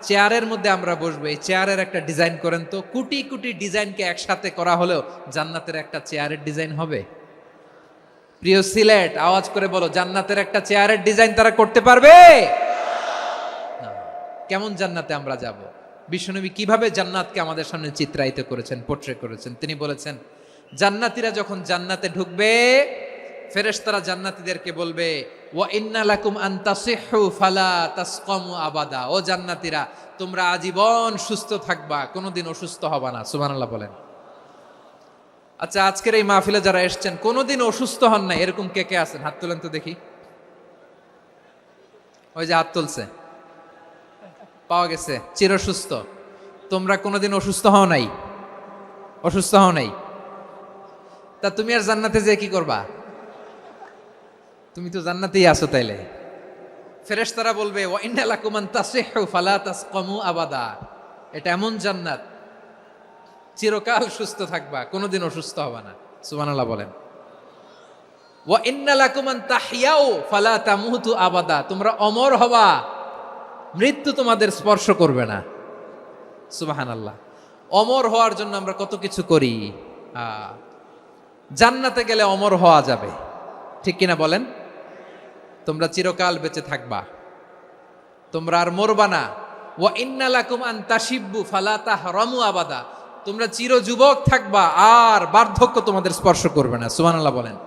চেয়ারের মধ্যে আমরা বসবো, এই চেয়ারের একটা ডিজাইন করেন তো, কোটি কোটি ডিজাইনকে একসাথে করা হলেও জান্নাতের একটা চেয়ারের ডিজাইন হবে? প্রিয় সিলেট, আওয়াজ করে বলো, জান্নাতের একটা চেয়ারের ডিজাইন তারা করতে পারবে? কেমন জান্নাতে আমরা যাব? বিশ্বনবী কিভাবে জান্নাতকে আমাদের সামনে চিত্রায়িত করেছেন, পোর্ট্রে করেছেন। তিনি বলেছেন, জান্নাতীরা যখন জান্নাতে ঢুকবে, ফেরেশতারা জান্নাতীদেরকে বলবে, ওয়া ইন্না লাকুম আন তাসিহু ফালা তাসকামু আবাদা। ও জান্নাতীরা, তোমরা আজীবন সুস্থ থাকবা, কোনোদিন অসুস্থ হবা না। সুবহানাল্লাহ বলেন। আচ্ছা, আজকের এই মাহফিলে যারা এসেছেন কোনোদিন অসুস্থ হন না, এরকম কে কে আছেন? হাত তোলেন তো দেখি। ওই যে হাত তুলছে, পাওয়া গেছে, চিরসুস্থ। তোমরা কোনোদিন অসুস্থ হও নাই? অসুস্থ হও নাই? তা তুমি আর জান্নাতে যে কি করবা? তুমি তো জান্নাতেই আছো তাইলে। ফেরেশতারা বলবে, ওয়া ইন্না লাকুম আন তাসিহু ফালা তাসকামু আবাদা। এটা এমন জান্নাত, চিরকাল সুস্থ থাকবা, কোনোদিন অসুস্থ হবা না। সুবহানাল্লাহ বলেন। ওয়া ইন্না লাকুম আন তাহইয়াউ ফালা তামুতু আবাদা। তোমরা অমর হবা, মৃত্যু তোমাদের স্পর্শ করবে না। সুবহানাল্লাহ। অমর হওয়ার জন্য আমরা কত কিছু করি। জান্নাতে গেলে অমর হওয়া যাবে, ঠিক কিনা বলেন? তোমরা চিরকাল বেঁচে থাকবা, তোমরা আর মরবা না। ওয়া ইন্না লাকুম আন তাশিব্বু ফালা তাহরামু আবাদা। তোমরা চির যুবক থাকবা, আর বার্ধক্য তোমাদের স্পর্শ করবে না। সুবহানাল্লাহ বলেন।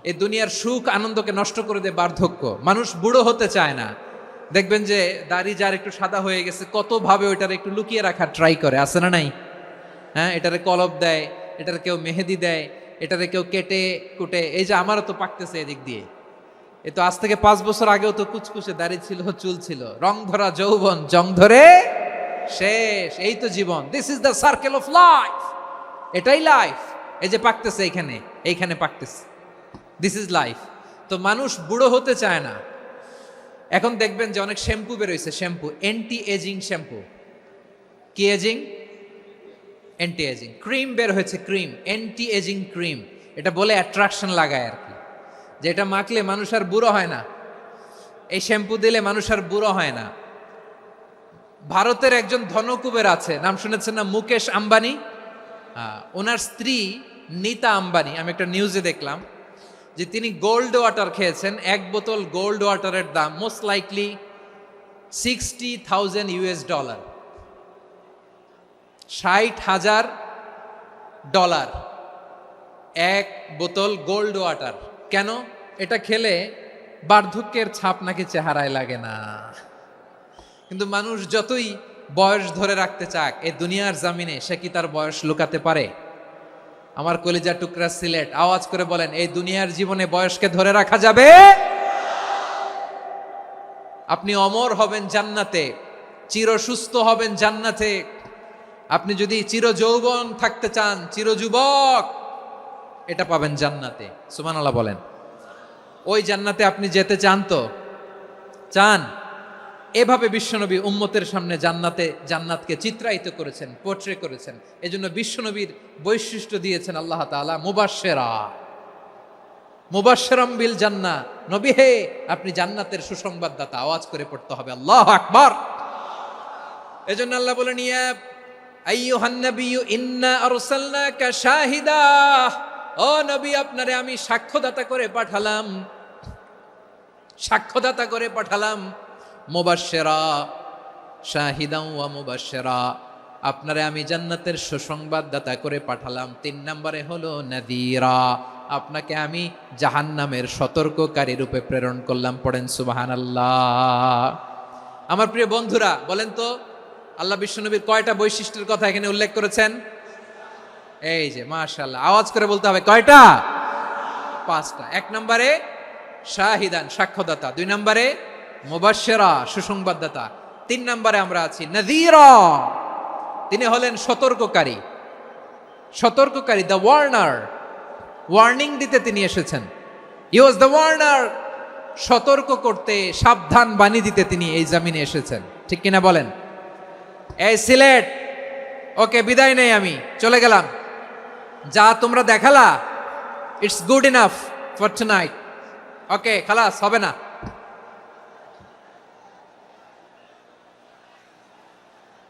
এই দুনিয়ার সুখ আনন্দকে নষ্ট করে দেয় বার্ধক্য। মানুষ বুড়ো হতে চায় না। দেখবেন যে দাড়ি যার একটু সাদা হয়ে গেছে, কত ভাবে ওইটার একটু লুকিয়ে রাখার ট্রাই করে, আছে না নাই? হ্যাঁ, এটারে কলব দেয়, এটারে কেউ মেহেদি দেয়, এটারে কেউ কেটে কুটে। এই যে আমারও তো পাকতেছে এদিক দিয়ে, এ তো আজ থেকে 5 বছর আগেও তো কুচকুচে দাড়ি ছিল, চুল ছিল, রং ধরা যৌবন, জং ধরে শেষ। এই তো জীবন। This is the circle of life. এটাই লাইফ। এই যে পাকতেছে এইখানে, এইখানে পাকতেছে, দিস ইজ লাইফ। তো মানুষ বুড়ো হতে চায় না। এখন দেখবেন যে অনেক শ্যাম্পু বেরোইছে, শ্যাম্পু, অ্যান্টি এজিং শ্যাম্পু। কি এজিং? Anti ageing. ক্রিম বের হয়েছে, ক্রিম, অ্যান্টি এজিং ক্রিম। এটা বলে অ্যাট্রাকশন লাগায় আর কি, যে এটা মাখলে মানুষ আর বুড়ো হয় না, এই শ্যাম্পু দিলে মানুষ আর বুড়ো হয় না। ভারতের একজন ধনকুবের আছে, নাম শুনেছেন না? মুকেশ আম্বানি। ওনার স্ত্রী নীতা আম্বানি, আমি একটা নিউজে দেখলাম যে তিনি গোল্ড ওয়াটার খেয়েছেন। 1 বোতল গোল্ড ওয়াটারের দাম মোস্ট লাইকলি $60,000 $60,000 1 বোতল গোল্ড ওয়াটার। কেন? এটা খেলে বার্ধক্যের ছাপ নাকি চেহারায় লাগে না। কিন্তু মানুষ যতই বয়স ধরে রাখতে চাক এই দুনিয়ার জামিনে, সে কি তার বয়স লুকাতে পারে? আমার কলিজার টুকরা সিলেট, আওয়াজ করে বলেন, এই দুনিয়ার জীবনে বয়সকে ধরে রাখা যাবে? আপনি অমর হবেন জান্নাতে, চির সুস্থ হবেন জান্নাতে। আপনি যদি চির যৌবন থাকতে চান, চির যুবক, এটা পাবেন জান্নাতে। সুবহানাল্লাহ বলেন। ওই জান্নাতে আপনি যেতে চান তো? চান? এভাবে বিশ্বনবী উম্মতের সামনে জান্নাতকে চিত্রায়িত করেছেন, পোর্ট্রে করেছেন। এজন্য বিশ্বনবীর বৈশিষ্ট্য দিয়েছেন আল্লাহ তাআলা মুবাশশিরাম বিল জান্নাহ। নবী হে, আপনি জান্নাতের সুসংবাদদাতা। আওয়াজ করে পড়তে হবে আল্লাহু আকবার। এজন্য আল্লাহ বলেন, ইয়া আইয়ুহান নাবিয়্যু ইন্না আরসালনাকা শাহিদা। ও নবী, আপনারে আমি সাক্ষ্যদাতা করে পাঠালাম। মুবাশশিরা, শাহিদান ওয়া মুবাশশিরা, আপনারে আমি জান্নাতের সুসংবাদদাতা করে পাঠালাম। 3 নম্বরে হলো নাযীরা, আপনাকে আমি জাহান্নামের সতর্ককারী রূপে প্রেরণ করলাম। পড়েন সুবহানাল্লাহ। আমার প্রিয় বন্ধুরা, বলেন তো আল্লাহ বিশ্বনবীর কয়টা বৈশিষ্ট্যের কথা এখানে উল্লেখ করেছেন? এই যে মাশাআল্লাহ, আওয়াজ করে বলতে হবে, কয়টা? 5টা। 1 নম্বরে শাহিদান, সাক্ষ্যদাতা। 2 নম্বরে মুবাশশিরা, সুসংবাদদাতা। 3 নম্বরে আমরা আছি নাযীরা, তিনি হলেন সতর্ককারী। দ্য ওয়ার্নার, ওয়ার্নিং দিতে তিনি এসেছেন। হি ওয়াজ দ্য ওয়ার্নার, সতর্ক করতে, সাবধান বাণী দিতে তিনি এই জমিনে এসেছেন। ঠিক কিনা বলেন? এই সিলেট, ওকে, বিদায় নেই, আমি চলে গেলাম। যা তোমরা দেখালা, it's good enough for tonight. Okay, খালাস, হবে না।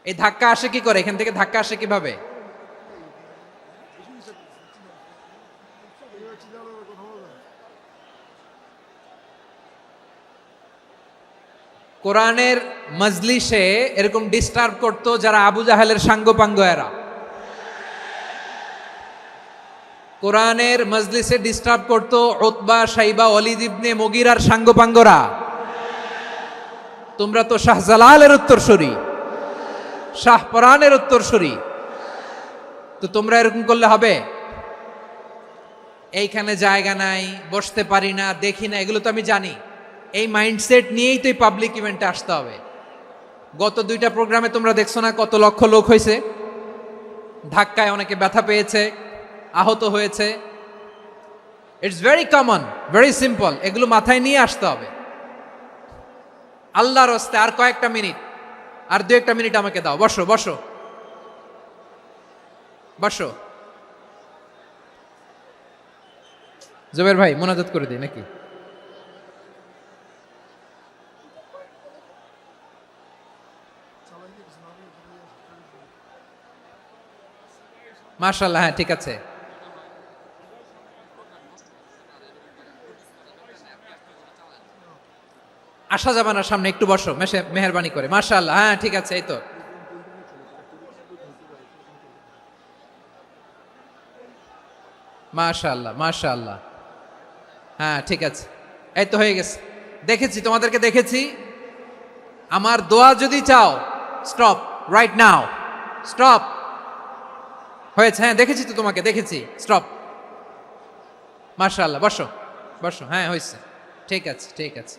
এই ধাক্কা আসে কি করে? এখান থেকে ধাক্কা আসে কিভাবে? কোরআনের মজলিসে এরকম ডিস্টার্ব করতো যারা আবু জাহেলের সাঙ্গপাঙ্গ এরা। কোরআনের মজলিসে ডিস্টার্ব করতো উতবা, শাইবা, ওয়ালিদ ইবনে মুগিরার সাঙ্গপাঙ্গরা। তোমরা তো শাহজালালের উত্তরসূরি, শাহপরানের উত্তরসূরি, তো তোমরা এরকম করলে হবে? এইখানে জায়গা নাই, বসতে পারি না, দেখি না, এগুলো তো আমি জানি। এই মাইন্ডসেট নিয়েই তো এই পাবলিক ইভেন্টে আসতে হবে। গত 2টা প্রোগ্রামে তোমরা দেখছো না কত লক্ষ লোক হয়েছে? ধাক্কায় অনেকে ব্যথা পেয়েছে, আহত হয়েছে। It's very common, very simple. এগুলো মাথায় নিয়ে আসতে হবে। আল্লাহর হস্তে আর কয়েকটা মিনিট, আর 2-1টা মিনিট আমাকে দাও। বসো বসো বসো। জুবের ভাই, মোনাজাত করে দিই নাকি? মাশাআল্লাহ, হ্যাঁ ঠিক আছে। আসা যাবে না সামনে, একটু বসো মেহেরবানি করে। মাশাআল্লাহ, হ্যাঁ ঠিক আছে। এই তো মাশাআল্লাহ, মাশাআল্লাহ, হ্যাঁ ঠিক আছে। এই তো হয়ে গেছে। দেখেছি, তোমাদেরকে দেখেছি। আমার দোয়া যদি চাও, স্টপ রাইট নাও, স্টপ। হয়েছে? হ্যাঁ দেখেছি তো, তোমাকে দেখেছি। স্টপ। মাশাআল্লাহ, বসো বসো। হ্যাঁ হয়েছে, ঠিক আছে ঠিক আছে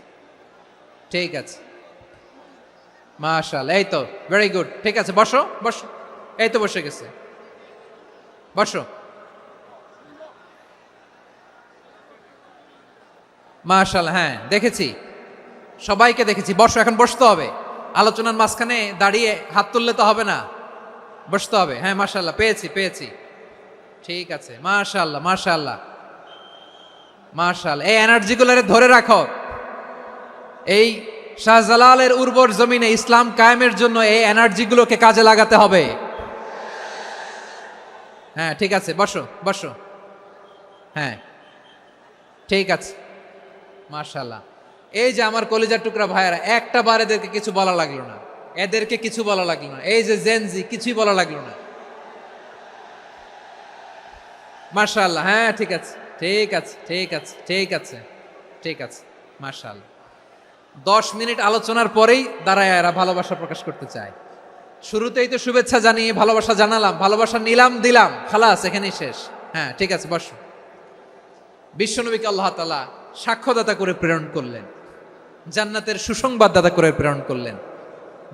ঠিক আছে। মাশাআল্লাহ, এই তো ভেরি গুড। ঠিক আছে, বসো বসো। এই তো বসে গেছে, বসো। মাশাআল্লাহ, হ্যাঁ দেখেছি, সবাইকে দেখেছি। বসো, এখন বসতে হবে। আলোচনার মাঝখানে দাঁড়িয়ে হাত তুললে তো হবে না, বসতে হবে। হ্যাঁ মাশাআল্লাহ, পেয়েছি। ঠিক আছে, মাশাআল্লাহ মাশাআল্লাহ মাশাআল্লাহ। এই এনার্জিগুলোরে ধরে রাখো। এই শাহজালালের উর্বর জমিনে ইসলাম কায়েমের জন্য এই এনার্জিগুলোকে কাজে লাগাতে হবে। হ্যাঁ ঠিক আছে, বসো বসো। হ্যাঁ ঠিক আছে, মাশাআল্লাহ। এই যে আমার কলিজার টুকরা ভাইয়েরা, একটা বার এদেরকে কিছু বলা লাগলো না, এদেরকে কিছু বলা লাগলো না। এই যে জেনজি, কিছুই বলা লাগলো না। মাশাআল্লাহ, হ্যাঁ ঠিক আছে ঠিক আছে ঠিক আছে ঠিক আছে ঠিক আছে। মাশাআল্লাহ। 10 মিনিট আলোচনার পরেই দাঁড়ায় এরা ভালোবাসা প্রকাশ করতে চায়। শুরুতেই তো শুভেচ্ছা জানিয়ে ভালোবাসা জানালাম, ভালোবাসা নিলাম, দিলাম, খালাস, এখানেই শেষ। হ্যাঁ ঠিক আছে, বসো। বিশ্বনবীকে আল্লাহ তাআলা সাক্ষ্যদাতা করে প্রেরণ করলেন, জান্নাতের সুসংবাদদাতা করে প্রেরণ করলেন,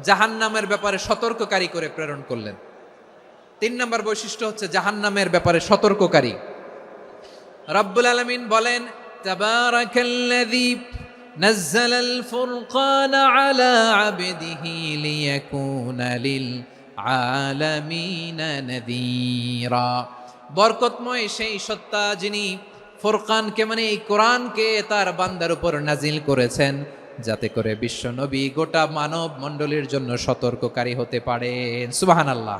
জাহান্নামের ব্যাপারে সতর্ককারী করে প্রেরণ করলেন। 3 নম্বর বৈশিষ্ট্য হচ্ছে জাহান্নামের ব্যাপারে সতর্ককারী। রব্বুল আলামিন বলেন, তাবারাকাল্লাযী নাযালাল ফুরকানা আলা আবদিহি লিয়াকুনা লিল আলামিনা নাযীরা। বরকতময় সেই সত্তা যিনি ফুরকানকে মানে এই কোরআনকে তার বান্দার উপর নাজিল করেছেন, যাতে করে বিশ্ব নবী গোটা মানব মণ্ডলীর জন্য সতর্ককারী হতে পারেন। সুবহানাল্লাহ।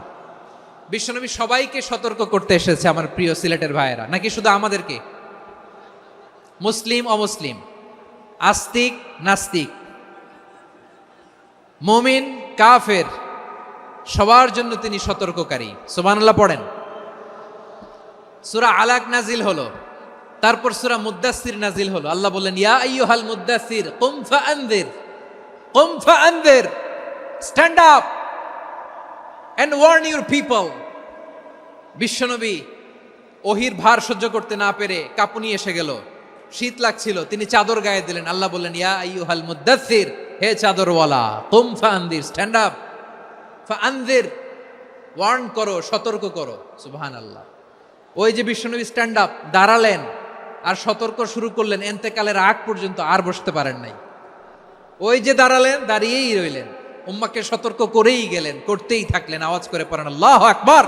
বিশ্বনবী সবাইকে সতর্ক করতে এসেছে, আমার প্রিয় সিলেটের ভাইয়েরা, নাকি শুধু আমাদেরকে? মুসলিম অমুসলিম, আস্তিক নাস্তিক, মুমিন কাফের, সবার জন্য তিনি সতর্ককারী। সুবহানাল্লাহ পড়েন। সূরা আলাক নাজিল হলো, তারপর সূরা মুদ্দাসসির নাজিল হলো। আল্লাহ বললেন, ইয়া আইয়ুহাল মুদ্দাসসির কুম ফাআনযির, কুম ফাআনযির, stand up and warn your people. বিশ্বনবী ওহির ভার সহ্য করতে না পেরে কাঁপুনি এসে গেল, শীত লাগছিল, তিনি চাদর গায়ে দিলেন। আল্লাহ বললেন, ইয়া আইয়ুহাল মুদ্দাসসির, হে চাদরওয়ালা, কুম ফাআনযির, স্ট্যান্ড আপ, ফাআনযির, ওয়ার্ন করো, সতর্ক করো। সুবহানাল্লাহ। ওই যে বিশ্বনবী স্ট্যান্ড আপ, দাঁড়ালেন আর সতর্ক শুরু করলেন, এন্তেকালের আগ পর্যন্ত আর বসতে পারেন নাই। ওই যে দাঁড়ালেন, দাঁড়িয়েই রইলেন, উম্মাকে সতর্ক করেই গেলেন, করতেই থাকলেন। আওয়াজ করে পড়েন আল্লাহু আকবার।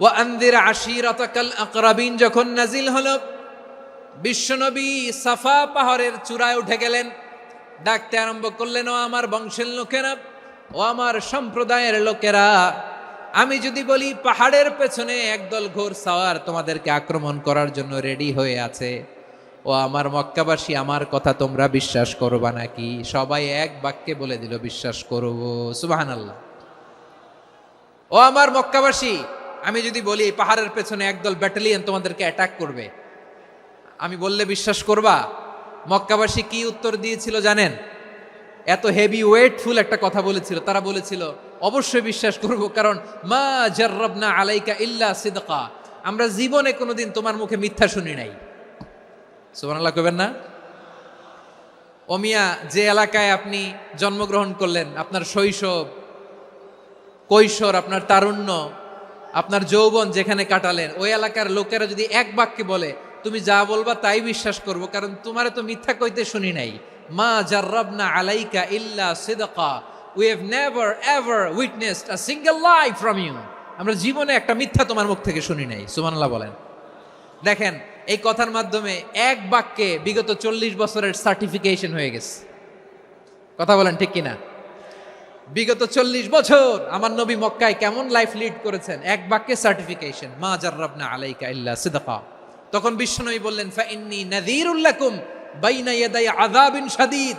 ওয়া আনযির আশীরাতাকাল আকরাবিন যখন নাজিল হলো, বিশ্বনবী সাফা পাহাড়ের চূড়ায় উঠে গেলেন, ডাকতে আরম্ভ করলেন, ও আমার বংশের লোকেরা, ও আমার সম্প্রদায়ের লোকেরা, আমি যদি বলি পাহাড়ের পেছনে একদল ঘোড়সাওয়ার তোমাদেরকে আক্রমণ করার জন্য রেডি হয়ে আছে, ও আমার মক্কাবাসী, আমার কথা তোমরা বিশ্বাস করবা নাকি? সবাই এক বাক্যে বলে দিল, বিশ্বাস করব। সুবহানাল্লাহ। ও আমার মক্কাবাসী, আমি যদি বলি এই পাহাড়ের পেছনে একদল ব্যাটালিয়ন তোমাদেরকে অ্যাটাক করবে, আমি বললে বিশ্বাস করবা? মক্কাবাসী কি উত্তর দিয়েছিল জানেন? এত হেভি ওয়েটফুল একটা কথা বলেছিল। তারা বলেছিল, অবশ্যই বিশ্বাস করব, কারণ মা জাররাবনা আলাইকা ইল্লা সিদকা, আমরা জীবনে কোনোদিন তোমার মুখে মিথ্যা শুনি নাই। সুবহানাল্লাহ কইবেন না? ও মিয়া, যে এলাকায় আপনি জন্মগ্রহণ করলেন, আপনার শৈশব, কৈশোর, আপনার তারুণ্য, আপনার যৌবন যেখানে কাটালেন, ওই এলাকার লোকেরা যদি এক বাক্যে বলে তুমি যা বলবা তাই বিশ্বাস করব, কারণ তোমারে তো মিথ্যা কইতে শুনি নাই। মা জাররাবনা আলাইকা ইল্লা সিদকা, we have never ever witnessed a single lie from you, আমরা জীবনে একটা মিথ্যা তোমার মুখ থেকে শুনি নাই। সুবহানাল্লাহ বলেন। দেখেন, এই কথার মাধ্যমে এক বাক্যে বিগত 40 বছরের সার্টিফিকেশন হয়ে গেছে। কথা বলেন ঠিক কিনা? বিগত 40 বছর আমার নবী মক্কায় কেমন লাইফ লিড করেছেন, এক বাক্যে সার্টিফিকেশন, মা জাররাবনা আলাইকা ইল্লা সিদকা। তখন বিশ্বনবী বললেন, ফাইন্নী নাযীরুল লাকুম বাইনা ইয়াদাই আযাবিন শাদীদ,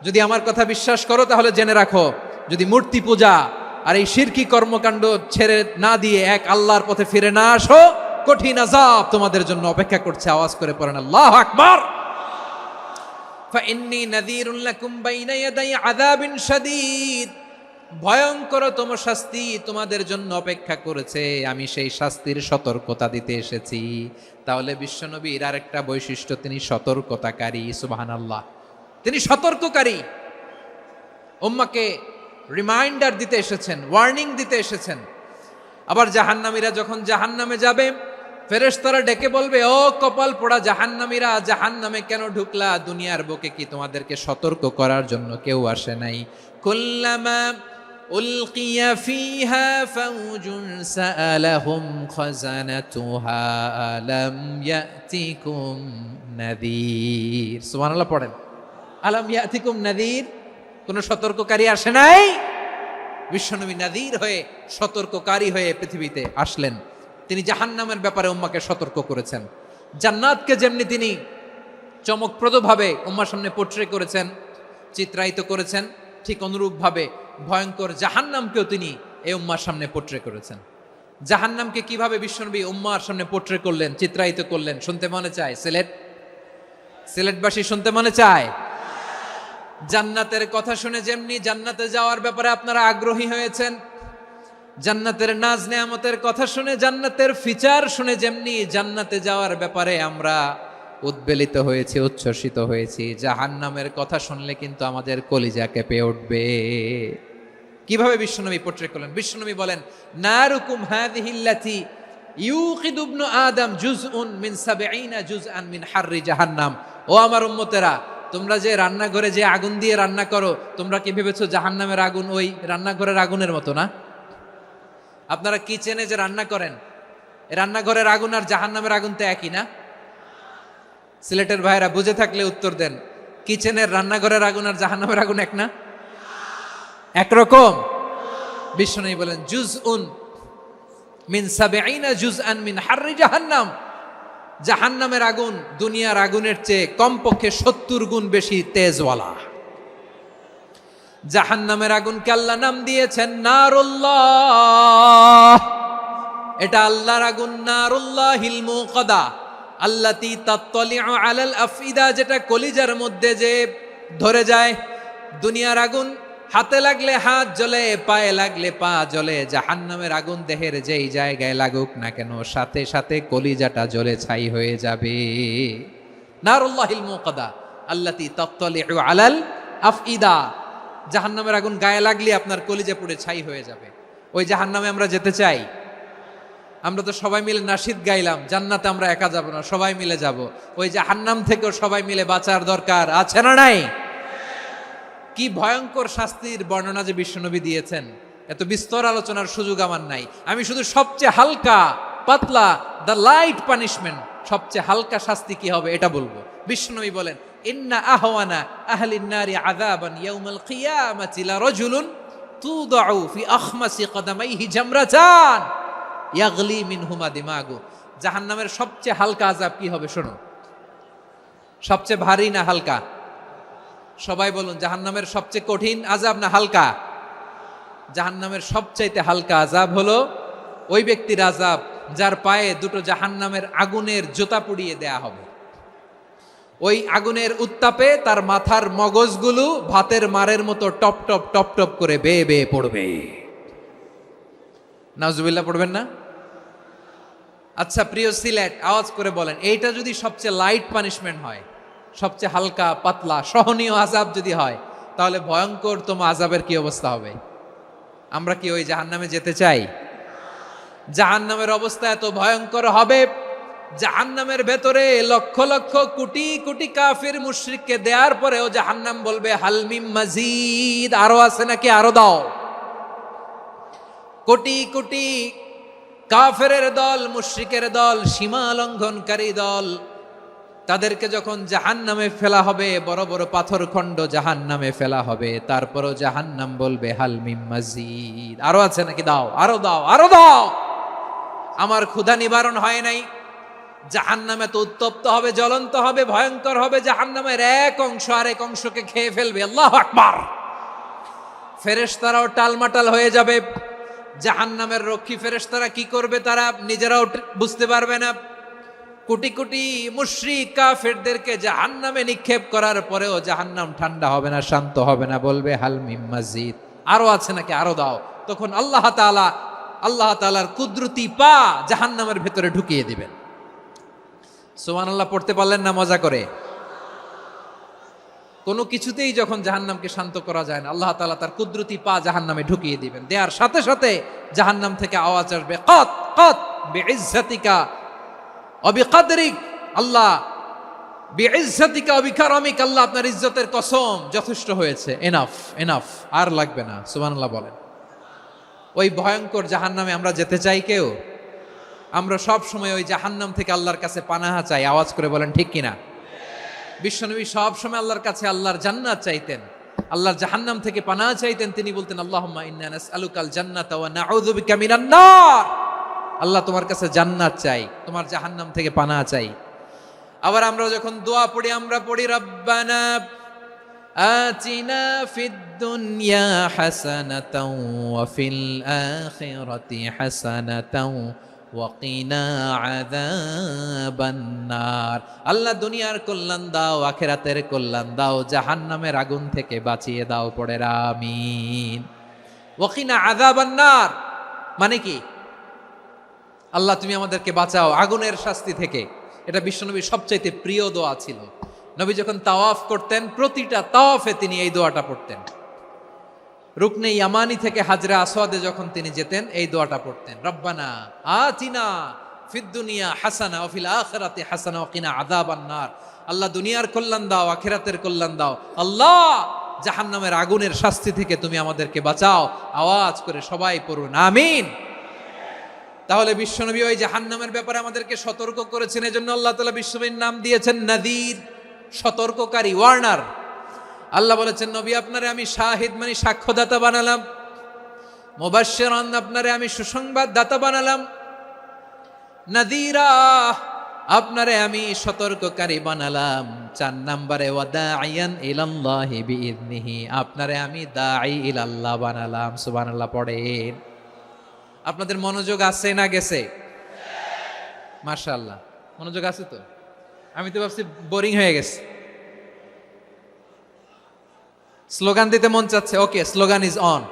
যদি আমার কথা বিশ্বাস করো তাহলে জেনে রাখো, যদি মূর্তি পূজা আর এই শিরকি কর্মকাণ্ড ছেড়ে না দিয়ে এক আল্লাহর পথে ফিরে না আসো, কঠিন আযাব তোমাদের জন্য অপেক্ষা করছে। আওয়াজ করে পড়েন আল্লাহু আকবার। ফাইন্নী নাযীরুল লাকুম বাইনা ইয়াদাই আযাবিন শাদীদ, ভয়ঙ্করতম শাস্তি তোমাদের জন্য অপেক্ষা করেছে, আমি সেই শাস্তির সতর্কতা দিতে এসেছি। তাহলে বিশ্বনবীর আরেকটা বৈশিষ্ট্য, তিনি সতর্কতাকারী। সুবহানাল্লাহ। তিনি সতর্ককারী, উম্মাকে রিমাইন্ডার দিতে এসেছেন, ওয়ার্নিং দিতে এসেছেন। আবার জাহান্নামীরা যখন জাহান্নামে যাবে, ফেরেশতারা ডেকে বলবে, ও কপাল পোড়া জাহান্নামীরা, জাহান্নামে কেন ঢুকলা? দুনিয়ার বুকে কি তোমাদেরকে সতর্ক করার জন্য কেউ আসে নাই? কুল্লামা উলকিয়া ফিহা ফাউজুন সাআলাহুম খাযানাতুহা আলাম ইয়াতিকুম নাযীর। সুবহানাল্লাহ পড়েন। আলাম ইয়াতিকুম নাযীর, কোন সতর্ককারী আসে নাই? বিশ্বনবী নাযীর হয়ে, সতর্ককারী হয়ে পৃথিবীতে আসলেন। তিনি জাহান্নামের ব্যাপারে উম্মাকে সতর্ক করেছেন। জান্নাতকে যেমনি তিনি চমকপ্রদভাবে উম্মার সামনে পোট্রে করেছেন, চিত্রায়িত করেছেন, ঠিক অনুরূপভাবে ভয়ঙ্কর জাহান্নামকেও তিনি এই উম্মার সামনে পোট্রে করেছেন। জাহান্নামকে কিভাবে বিশ্বনবী উম্মার সামনে পোট্রে করলেন, চিত্রায়িত করলেন, শুনতে মনে চায়? সিলেটবাসী শুনতে মনে চায়? জান্নাতের কথা শুনে যেমনি জান্নাতে যাওয়ার ব্যাপারে আপনারা আগ্রহী হয়েছেন, জান্নাতের নাজ নেয়ামতের কথা শুনে, জান্নাতের ফিচার শুনে যেমনি জান্নাতে যাওয়ার ব্যাপারে আমরা উদ্বেলিত হয়েছি, উচ্ছ্বসিত হয়েছি, জাহান্নামের কথা শুনলে কিন্তু আমাদের কলিজা কেঁপে উঠবে। কিভাবে বিশ্বনবী পোট্রে করলেন? বিশ্বনবী বলেন, নারুকুম হাযিহিল্লাতী ইউকিদু ইবনু আদম জুজউন মিন ৭০ জুজআন মিন হাররি জাহান্নাম। ও আমার উম্মতেরা, তোমরা যে রান্নাঘরে যে আগুন দিয়ে রান্না করো, তোমরা কি ভেবেছো জাহান্নামের আগুন ওই রান্নাঘরের আগুনের মতো না? আপনারা কিচেনে যে রান্না করেন, রান্নাঘরের আগুন আর জাহান্নামের আগুন তো একই না? সিলেটের ভাইরা বুঝে থাকলে উত্তর দেন, কিচেনের রান্নাঘরের আগুন আর জাহান্নামের আগুন এক না? একরকম? বিশ্বনবী বলেন, জুজউন মিন ৭০ জুজআন মিন হাররি জাহান্নাম। জাহান্নামের আগুন দুনিয়ার আগুনের চেয়ে কমপক্ষে ৭০ গুণ বেশি তেজওয়ালা। জাহান্নামের আগুনকে আল্লাহ নাম দিয়েছেন নারুল্লাহ। এটা আল্লাহর আগুন, নারুল্লাহিল মুকাদা আল্লাতী তাত্তালিউ আলাল আফইদা, যেটা কলিজার মধ্যে যে ধরে যায়। দুনিয়ার আগুন হাতে লাগলে হাত জ্বলে, পায়ে লাগলে পা জ্বলে। জাহান্নামের আগুন দেহের যেই জায়গায় লাগুক না কেন, সাথে সাথে কলিজাটা জ্বলে ছাই হয়ে যাবে। নারুল্লাহিল মুকাদা আল্লাতী তাত্তালিউ আলাল আফইদা। জাহান্নামের আগুন গায়ে লাগলে আপনার কলিজা পুড়ে ছাই হয়ে যাবে। ওই জাহান্নামে আমরা যেতে চাই? আমরা তো সবাই মিলে নাশিদ গাইলাম, জান্নাতে আমরা একা যাব না, সবাই মিলে যাব। ওই জাহান্নাম থেকেও সবাই মিলে বাঁচার দরকার আছে না নাই? কি ভয়ঙ্কর শাস্তির বর্ণনা যে বিশ্বনবী দিয়েছেন, এত বিস্তর আলোচনার সুযোগ আমার নাই। আমি শুধু সবচেয়ে হালকা পাতলা, দ্য লাইট পানিশমেন্ট, সবচেয়ে হালকা শাস্তি কি হবে এটা বলবো। বিশ্বনবী বলেন, ইন্না আহওয়ানা আহলিন নারি আযাবান ইয়াউমাল কিয়ামাতি লারাজুলুন তুদাউ ফি আখমাসি কদামাইহি জামরাতান ইয়াগলি মিনহুমা দিমাগু। জাহান্নামের সবচেয়ে হালকা আযাব কি হবে শোনো। সবচেয়ে ভারী না হালকা? সবাই বলুন, জাহান্নামের সবচেয়ে কঠিন আযাব না হালকা? জাহান্নামের সবচাইতে হালকা আযাব হলো ওই ব্যক্তির আযাব যার পায়ে দুটো জাহান্নামের আগুনের জুতা পুড়িয়ে দেয়া হবে। ওই আগুনের উত্তাপে তার মাথার মগজগুলো ভাতের মারের মতো টপ টপ টপ টপ করে বেয়ে বেয়ে পড়বে। নাউজুবিল্লাহ পড়বেন না? আচ্ছা প্রিয় সিলেট, আওয়াজ করে বলেন, এইটা যদি সবচেয়ে লাইট পানিশমেন্ট হয়, সবচেয়ে হালকা পাতলা সহনীয় আযাব যদি হয়, তাহলে ভয়ঙ্করতম আযাবের কি অবস্থা হবে? আমরা কি ওই জাহান্নামে যেতে চাই? জাহান্নামের অবস্থা এত ভয়ঙ্কর হবে, জাহান্নামের ভেতরে লক্ষ লক্ষ কোটি কোটি কাফির মুশরিককে দেওয়ার পরেও জাহান্নাম বলবে হালমিম মাজিদ, আরো আছে নাকি, আরো দাও। কোটি কোটি কাফেরের দল, মুশরিকের দল, সীমা লঙ্ঘনকারী দল, তাদেরকে যখন জাহান্নামে ফেলা হবে, বড় বড় পাথর খণ্ড জাহান্নামে ফেলা হবে, তারপরও জাহান্নাম বলবে হালমিম মাজিদ, আরো আছে নাকি, দাও, আরো দাও, আরো দাও। আমার ক্ষুধা নিবারণ হয় নাই। জাহান্নামে তো উত্তপ্ত হবে, জ্বলন্ত হবে, ভয়ঙ্কর হবে। জাহান্নামের এক অংশ আরেক অংশকে খেয়ে ফেলবে। আল্লাহু আকবার। ফেরেশতারাও টালমাটাল হয়ে যাবে। জাহান্নামের রক্ষী ফেরেশতারা কি করবে তারা নিজেরাও বুঝতে পারবে না। কোটি কোটি মুশরিক কাফেরদেরকে জাহান্নামে নিক্ষেপ করার পরেও জাহান্নাম ঠান্ডা হবে না, শান্ত হবে না, বলবে হাল মিম মাজিদ, আরো আছে নাকি, আরো দাও। তখন আল্লাহ তাআলার কুদরতি পা জাহান্নামের ভেতরে ঢুকিয়ে দিবেন। সুবহানাল্লাহ পড়তে পারলেন না মজা করে? কোনো কিছুতেই যখন জাহান্নামকে শান্ত করা যায় না, আল্লাহ তাআলা তার কুদরতি পা জাহান্নামে ঢুকিয়ে দিবেন। দেওয়ার সাথে সাথে জাহান্নাম থেকে আওয়াজ আসবে, কাত কাত বিইজ্জাতিকা ওয়া বিকদরিক, আল্লাহ বিইজ্জাতিকা ওয়া বিকারামিক, আল্লাহ আপনার ইজ্জতের কসম, যথেষ্ট হয়েছে, এনাফ এনাফ, আর লাগবে না। সুবহানাল্লাহ বলেন। ওই ভয়ঙ্কর জাহান্নামে আমরা যেতে চাই কেউ? আমরা সব সময় ওই জাহান্নাম থেকে আল্লাহর কাছে পানাহা চাই। আওয়াজ করে বলেন ঠিক কিনা? বিশ্বনবী সব সময় আল্লাহর কাছে আল্লাহর জান্নাত চাইতেন, আল্লাহর জাহান্নাম থেকে পানাহা চাইতেন। তিনি বলতেন, আল্লাহুম্মা ইন্না নাসআলুকাল জান্নাতা ওয়া নাউযু বিকা মিনান নার। আল্লাহ তোমার কাছে জান্নাত চাই, তোমার জাহান্নাম থেকে পানাহা চাই। আবার আমরা যখন দোয়া পড়ি, আমরা পড়ি রব্বানা আতিনা ফিদ দুনিয়া হাসানাতাও ওয়া ফিল আখিরাতি হাসানাতাও ওয়া কিনা আযাবান নার। আল্লাহ দুনিয়ার কল্যাণ দাও, আখিরাতের কল্যাণ দাও, জাহান্নামের আগুন থেকে বাঁচিয়ে দাও, পড়ে আমিন। ওয়া কিনা আযাবান নার। মানে কি? আল্লাহ তুমি আমাদেরকে বাঁচাও আগুনের শাস্তি থেকে। এটা বিশ্বনবীর সবচাইতে প্রিয় দোয়া ছিল। নবী যখন তাওয়াফ করতেন, প্রতিটা তাওয়াফে তিনি এই দোয়াটা পড়তেন। রুকনে ইয়ামানি থেকে হাজরা আসওয়াদে যখন তিনি যেতেন, এই দোয়াটা পড়তেন, রব্বানা আতিনা ফিদ দুনিয়া হাসানা ওয়া ফিল আখিরাতি হাসানা ওয়া কিনা আযাবান নার। আল্লাহ দুনিয়ার কল্যাণ দাও, আখিরাতের কল্যাণ দাও। আল্লাহ জাহান্নামের আগুনের শাস্তি থেকে তুমি আমাদেরকে বাঁচাও। আওয়াজ করে সবাই পড়ুন আমিন। তাহলে বিশ্বনবী ওই জাহান্নামের ব্যাপারে আমাদেরকে সতর্ক করেছেন, এজন্য আল্লাহ তাআলা বিশ্বনবীর নাম দিয়েছেন নাযীর, সতর্ককারী, ওয়ার্নার। আল্লাহ বলেছেন নবী আপনারে আমি শাহিদ মানে সাক্ষ্যদাতা বানালাম, মুবাশশিরান আপনারে আমি সুসংবাদ দাতা বানালাম, নাযীরা আপনারে আমি সতর্ককারী বানালাম। 4 নম্বরে ওয়াদাইয়ান ইলাল্লাহি বিইذনিহি, আপনারে আমি দাঈ ইলাল্লাহ বানালাম। সুবহানাল্লাহ পড়েন। আপনাদের মনোযোগ আছে না গেছে? মাশাআল্লাহ মনোযোগ আছে তো। আমি তো ভাবছি বোরিং হয়ে গেছে। স্লোগান দিতে মন চাচ্ছে। ওকে, স্লোগান ইজ অন।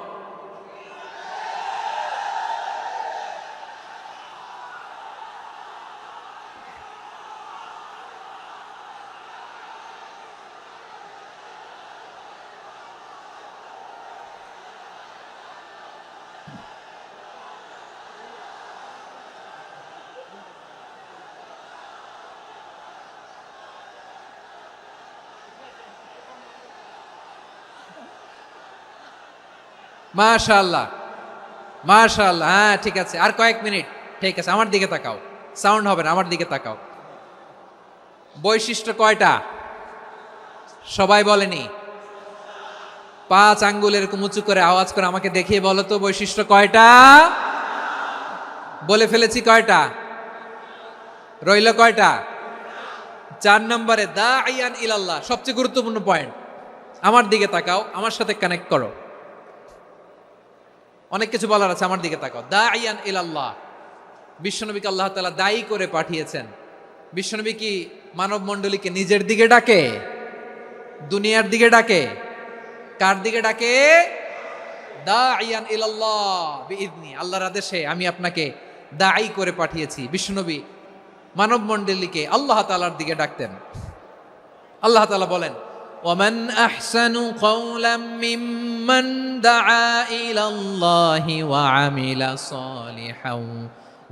মাশাআল্লাহ মাশাআল্লাহ, হ্যাঁ ঠিক আছে, আর কয়েক মিনিট। ঠিক আছে, আমার দিকে তাকাও, সাউন্ড হবে না, আমার দিকে তাকাও। বৈশিষ্ট্য কয়টা সবাই বলেনি? 5 আঙ্গুল এরকম উঁচু করে আওয়াজ করে আমাকে দেখিয়ে বলো তো বৈশিষ্ট্য কয়টা? বলে ফেলেছি কয়টা? রইল কয়টা? 4 নম্বরে দাঈয়ান ইলাল্লাহ, সবচেয়ে গুরুত্বপূর্ণ পয়েন্ট। আমার দিকে তাকাও, আমার সাথে কানেক্ট করো। অনেক কিছু বলার আছে, আমার দিকে তাকাও। দাঈয়ান ইলাল্লাহ, বিশ্বনবীকে আল্লাহ তাআলা দায়ী করে পাঠিয়েছেন। বিশ্বনবী কি মানব মণ্ডলীকে নিজের দিকে ডাকে, দুনিয়ার দিকে ডাকে? কার দিকে ডাকে? দাঈয়ান ইলাল্লাহ বিইذনি, আল্লাহর আদেশে আমি আপনাকে দায়ী করে পাঠিয়েছি। বিশ্বনবী মানব মণ্ডলীকে আল্লাহ তাআলার দিকে ডাকতেন। আল্লাহ তাআলা বলেন, ومن أحسن قولا ممن دعا إلى الله وعمل صالحا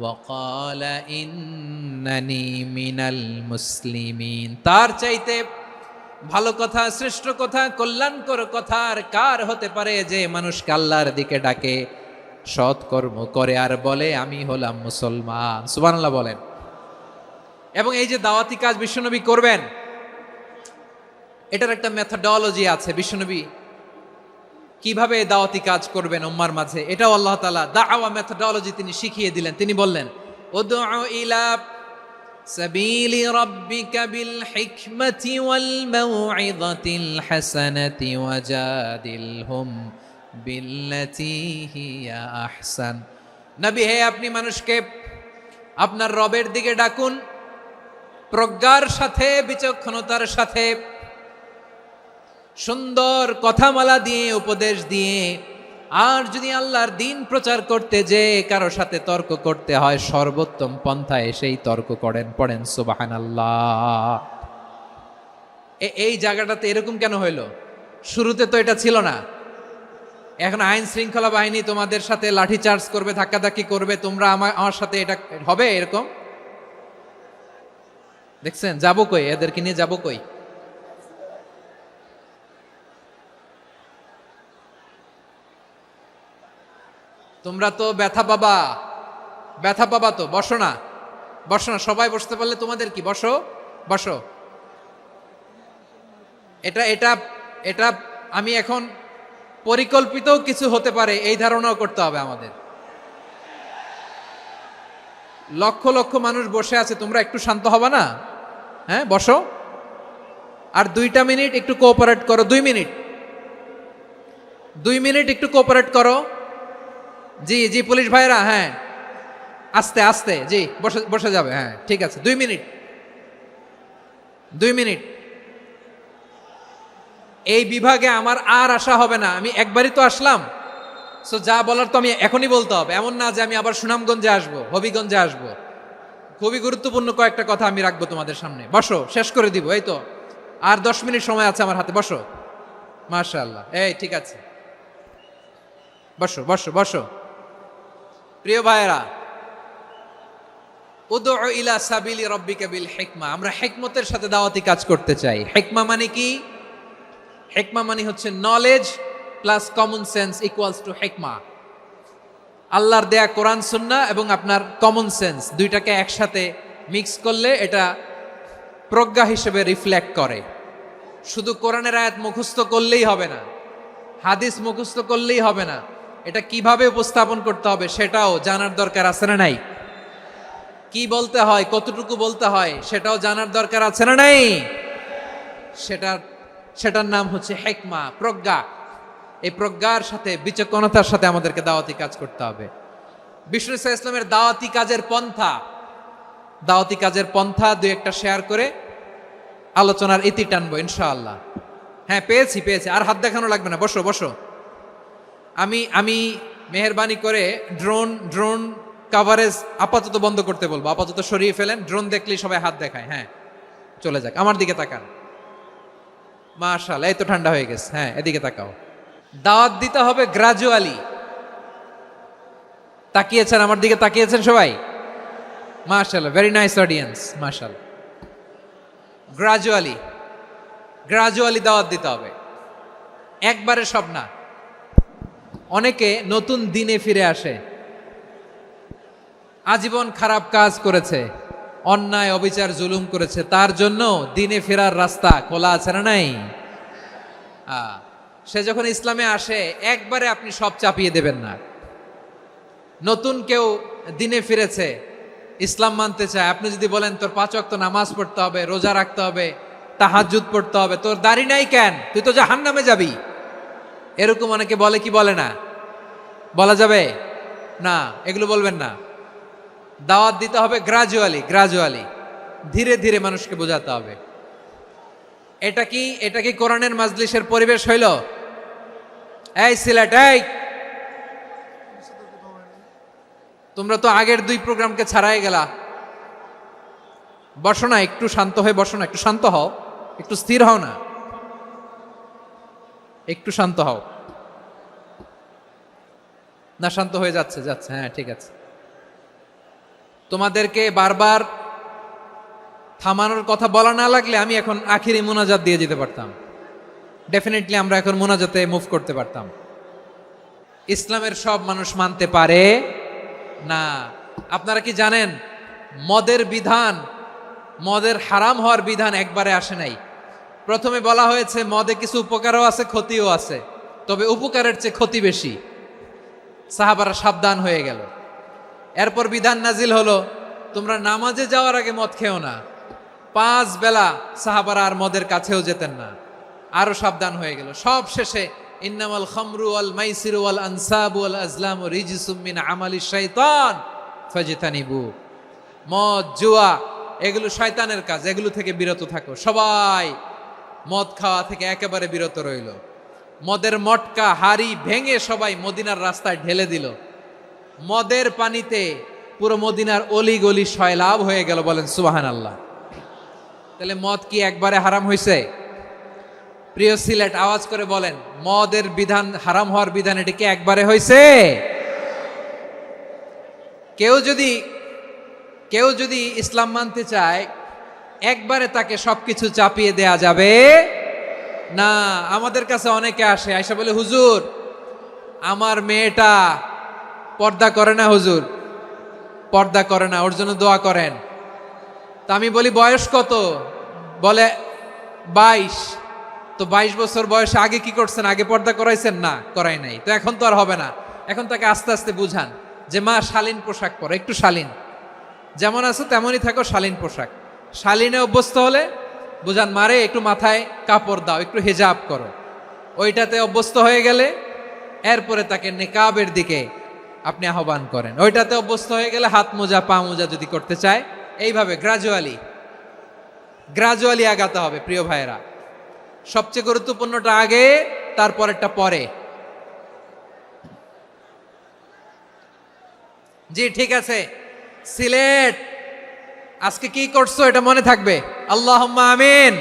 وقال إنني من المسلمين। তার চাইতে ভালো কথা, শ্রেষ্ঠ কথা, কল্যাণকর কথা আর কার হতে পারে যে মানুষকে আল্লাহর দিকে ডাকে, সৎকর্ম করে আর বলে আমি হলাম মুসলমান। সুবহানাল্লাহ বলেন। এবং এই যে দাওয়াতি কাজ বিশ্বনবী করবেন, এটার একটা মেথডোলজি আছে। বিশ্বনবী কিভাবে দাওয়াতি কাজ করবেন উম্মার মাঝে, এটাও আল্লাহ তাআলা দাওয়া মেথডোলজি তিনি শিখিয়ে দিলেন। তিনি বললেন, উদউ ইলা সাবিলি রাব্বিকা বিল হিকমাতি ওয়াল মাউইযাতিল হাসানাতি ওয়াজাদিলহুম বিল্লাতী হিয়া আহসান। নবী হে, আপনি মানুষকে আপনার রবের দিকে ডাকুন প্রজ্ঞার সাথে, বিচক্ষণতার সাথে, সুন্দর কথামালা দিয়ে, উপদেশ দিয়ে। আর যদি আল্লাহর দিন প্রচার করতে যে কারো সাথে তর্ক করতে হয়, সর্বোত্তম পন্থায় সেই তর্ক করেন। পড়েন সুবহানাল্লাহ। এই জায়গাটাতে এরকম কেন হইল? শুরুতে তো এটা ছিল না। এখন আইন শৃঙ্খলা বাহিনী তোমাদের সাথে লাঠি চার্জ করবে, ধাক্কাধাক্কি করবে, তোমরা আমার সাথে এটা হবে এরকম? দেখছেন যাবো কই, এদেরকে নিয়ে যাবো কই? তোমরা তো ব্যথা পাবা, ব্যথা পাবা তো। বসো না, বসো না, সবাই বসতে পারলে তোমাদের কি, বসো বসো। এটা এটা এটা আমি এখন পরিকল্পিতও কিছু হতে পারে এই ধারণাও করতে হবে আমাদের। লক্ষ লক্ষ মানুষ বসে আছে, তোমরা একটু শান্ত হবা না? হ্যাঁ বসো। আর 2টা মিনিট একটু কোঅপারেট করো। 2 মিনিট, 2 মিনিট একটু কোঅপারেট করো। জি জি পুলিশ ভাইরা, হ্যাঁ আস্তে আস্তে, জি বসে বসে যাবে, হ্যাঁ ঠিক আছে। 2 মিনিট, 2 মিনিট। এই বিভাগে আমার আর আসা হবে না, আমি একবারই তো আসলাম। সো যা বলার তো আমি এখনই বলতে হবে, এমন না যে আমি আবার সুনামগঞ্জে আসবো, হবিগঞ্জে আসবো। খুবই গুরুত্বপূর্ণ কয়েকটা কথা আমি রাখবো তোমাদের সামনে। বসো, শেষ করে দিব। এই তো আর 10 মিনিট সময় আছে আমার হাতে। বসো। মাশাআল্লাহ, এই ঠিক আছে, বসো বসো বসো। প্রিয় ভাইয়েরা, উদউ ইলা সাবিলি রাব্বিকা বিল হিকমা, আমরা হিকমতের সাথে দাওয়াতি কাজ করতে চাই। হিকমা মানে কি? হিকমা মানে হচ্ছে knowledge plus common sense equals to হিকমা। আল্লাহর দেয়া কোরআন সুন্নাহ এবং আপনার কমন সেন্স দুইটাকে একসাথে মিক্স করলে এটা প্রজ্ঞা হিসেবে রিফ্লেক্ট করে। শুধু কোরআনের আয়াত মুখস্থ করলেই হবে না, হাদিস মুখস্থ করলেই হবে না, এটা কিভাবে উপস্থাপন করতে হবে সেটাও জানার দরকার আছে না নাই? কি বলতে হয়, কতটুকু বলতে হয় সেটাও জানার দরকার আছে না নাই? সেটার নাম হচ্ছে হিকমা, প্রজ্ঞা। এই প্রজ্ঞার সাথে বিচক্ষণতার সাথে আমাদেরকে দাওয়াতি কাজ করতে হবে। বিষ্ণু ইসলামের দাওয়াতি কাজের পন্থা দুই একটা শেয়ার করে আলোচনার ইতি টানবো ইনশাআল্লাহ। হ্যাঁ, পেয়েছি। আর হাত দেখানো লাগবে না, বসো বসো। আমি মেহেরবানি করে ড্রোন কাভারেজ আপাতত বন্ধ করতে বলবো, আপাতত সরিয়ে ফেলেন। ড্রোন দেখলেই সবাই হাত দেখায়। হ্যাঁ, চলে যাক, আমার দিকে তাকান। মাশাআল্লাহ, এই তো ঠান্ডা হয়ে গেছে। হ্যাঁ, এদিকে তাকাও। দাওয়াত দিতে হবে গ্রাজুয়ালি। তাকিয়েছেন আমার দিকে, তাকিয়েছেন সবাই? মাশাআল্লাহ, ভেরি নাইস অডিয়েন্স, মাশাআল্লাহ। গ্রাজুয়ালি দাওয়াত দিতে হবে, একবারে সব না। অনেকে নতুন দিনে ফিরে আসে, আজীবন খারাপ কাজ করেছে, অন্যায় অবিচার জুলুম করেছে, তার জন্য দিনে ফেরার রাস্তা খোলা আছে না নাই? সে যখন ইসলামে আসে একবারে আপনি সব চাপিয়ে দেবেন না। নতুন কেউ দিনে ফিরেছে, ইসলাম মানতে চায়, আপনি যদি বলেন তোর 5 ওয়াক্ত নামাজ পড়তে হবে, রোজা রাখতে হবে, তাহাজ্জুদ পড়তে হবে, তোর দাড়ি নাই কেন, তুই তো জাহান্নামে যাবি, এরকম অনেকে বলে কি বলে না? বলা যাবে না, এগুলো বলবেন না। দাওয়াত দিতে হবে গ্রাজুয়ালি, ধীরে ধীরে মানুষকে বোঝাতে হবে। এটা কি কোরআনের মাজলিসের পরিবেশ হইল? এই সিলেট, এই তোমরা তো আগের 2 প্রোগ্রামকে ছাড়াই গেলা। বসো না, একটু শান্ত হয়ে বসো না, একটু শান্ত হও, একটু স্থির হও না, একটু শান্ত হও না। শান্ত হয়ে যাচ্ছে। হ্যাঁ, ঠিক আছে। তোমাদেরকে বারবার থামানোর কথা বলা না লাগলে আমি এখন আখিরি মুনাজাত দিয়ে যেতে পারতাম। ডেফিনেটলি আমরা এখন মুনাজাতে মুভ করতে পারতাম। ইসলামের সব মানুষ মানতে পারে না। আপনারা কি জানেন মদের হারাম হওয়ার বিধান একবারে আসে নাই। প্রথমে বলা হয়েছে মদে কিছু উপকারও আছে, ক্ষতিও আছে, তবে উপকারের চেয়ে ক্ষতি বেশি। সাহাবারা সাবধান হয়ে গেল। এরপর বিধান নাজিল হলো, তোমরা নামাজে যাওয়ার আগে মদ খেও না। 5 বেলা সাহাবারা আর মদের কাছেও যেতেন না, আরো সাবধান হয়ে গেল। সব শেষে ইন্নামাল খামরু ওয়াল মাইসিরু ওয়াল আনসাবু ওয়াল আজলামু রিজসুম মিন আমালিশ শাইতান ফাজতানিবু। মদ, জুয়া এগুলো শয়তানের কাজ, এগুলো থেকে বিরত থাকো। সবাই মদ খাওয়া থেকে একেবারে বিরত রইল। মদের মটকা হাড়ি ভেঙে সবাই মদিনার রাস্তায় ঢেলে দিল। মদের পানিতে পুরো মদিনার অলি গলি সয়লাভ হয়ে গেল। বলেন সুবহানাল্লাহ। তাহলে মদ কি একবারে হারাম হয়েছে? প্রিয় সিলেট, আওয়াজ করে বলেন, মদের বিধান, হারাম হওয়ার বিধান এটি কি একবারে হয়েছে? কেউ যদি ইসলাম মানতে চায় একবারে তাকে সবকিছু চাপিয়ে দেয়া যাবে না। আমাদের কাছে অনেকে আসে, আয়সা বলে, হুজুর আমার মেয়েটা পর্দা করে না, হুজুর পর্দা করে না, ওর জন্য দোয়া করেন। তা আমি বলি বয়স কত? বলে 22। তো 22 বছর বয়সে আগে কি করছেন? আগে পর্দা করাইছেন? না, করাই নাই। তো এখন তো আর হবে না। এখন তাকে আস্তে আস্তে বুঝান যে মা শালীন পোশাক পরো, একটু শালীন, যেমন আছো তেমনই থাকো, শালীন পোশাক। শালীনে অভ্যস্ত হলে বুঝান, মারে একটু মাথায় কাপড় দাও, একটু হিজাব করো। ওইটাতে অভ্যস্ত হয়ে গেলে এরপরে তাকে নিকাবের দিকে আপনি আহ্বান করেন। ওইটাতে অভ্যস্ত হয়ে গেলে হাত মোজা, পা মোজা যদি করতে চায়, এইভাবে গ্রাজুয়ালি আগাতে হবে। প্রিয় ভাইয়েরা, সবচেয়ে গুরুত্বপূর্ণটা আগে, তারপরেরটা পরে। জি ঠিক আছে, সিলেট আজকে কি করছো এটা মনে থাকবে। আল্লাহুম্মা আমিন।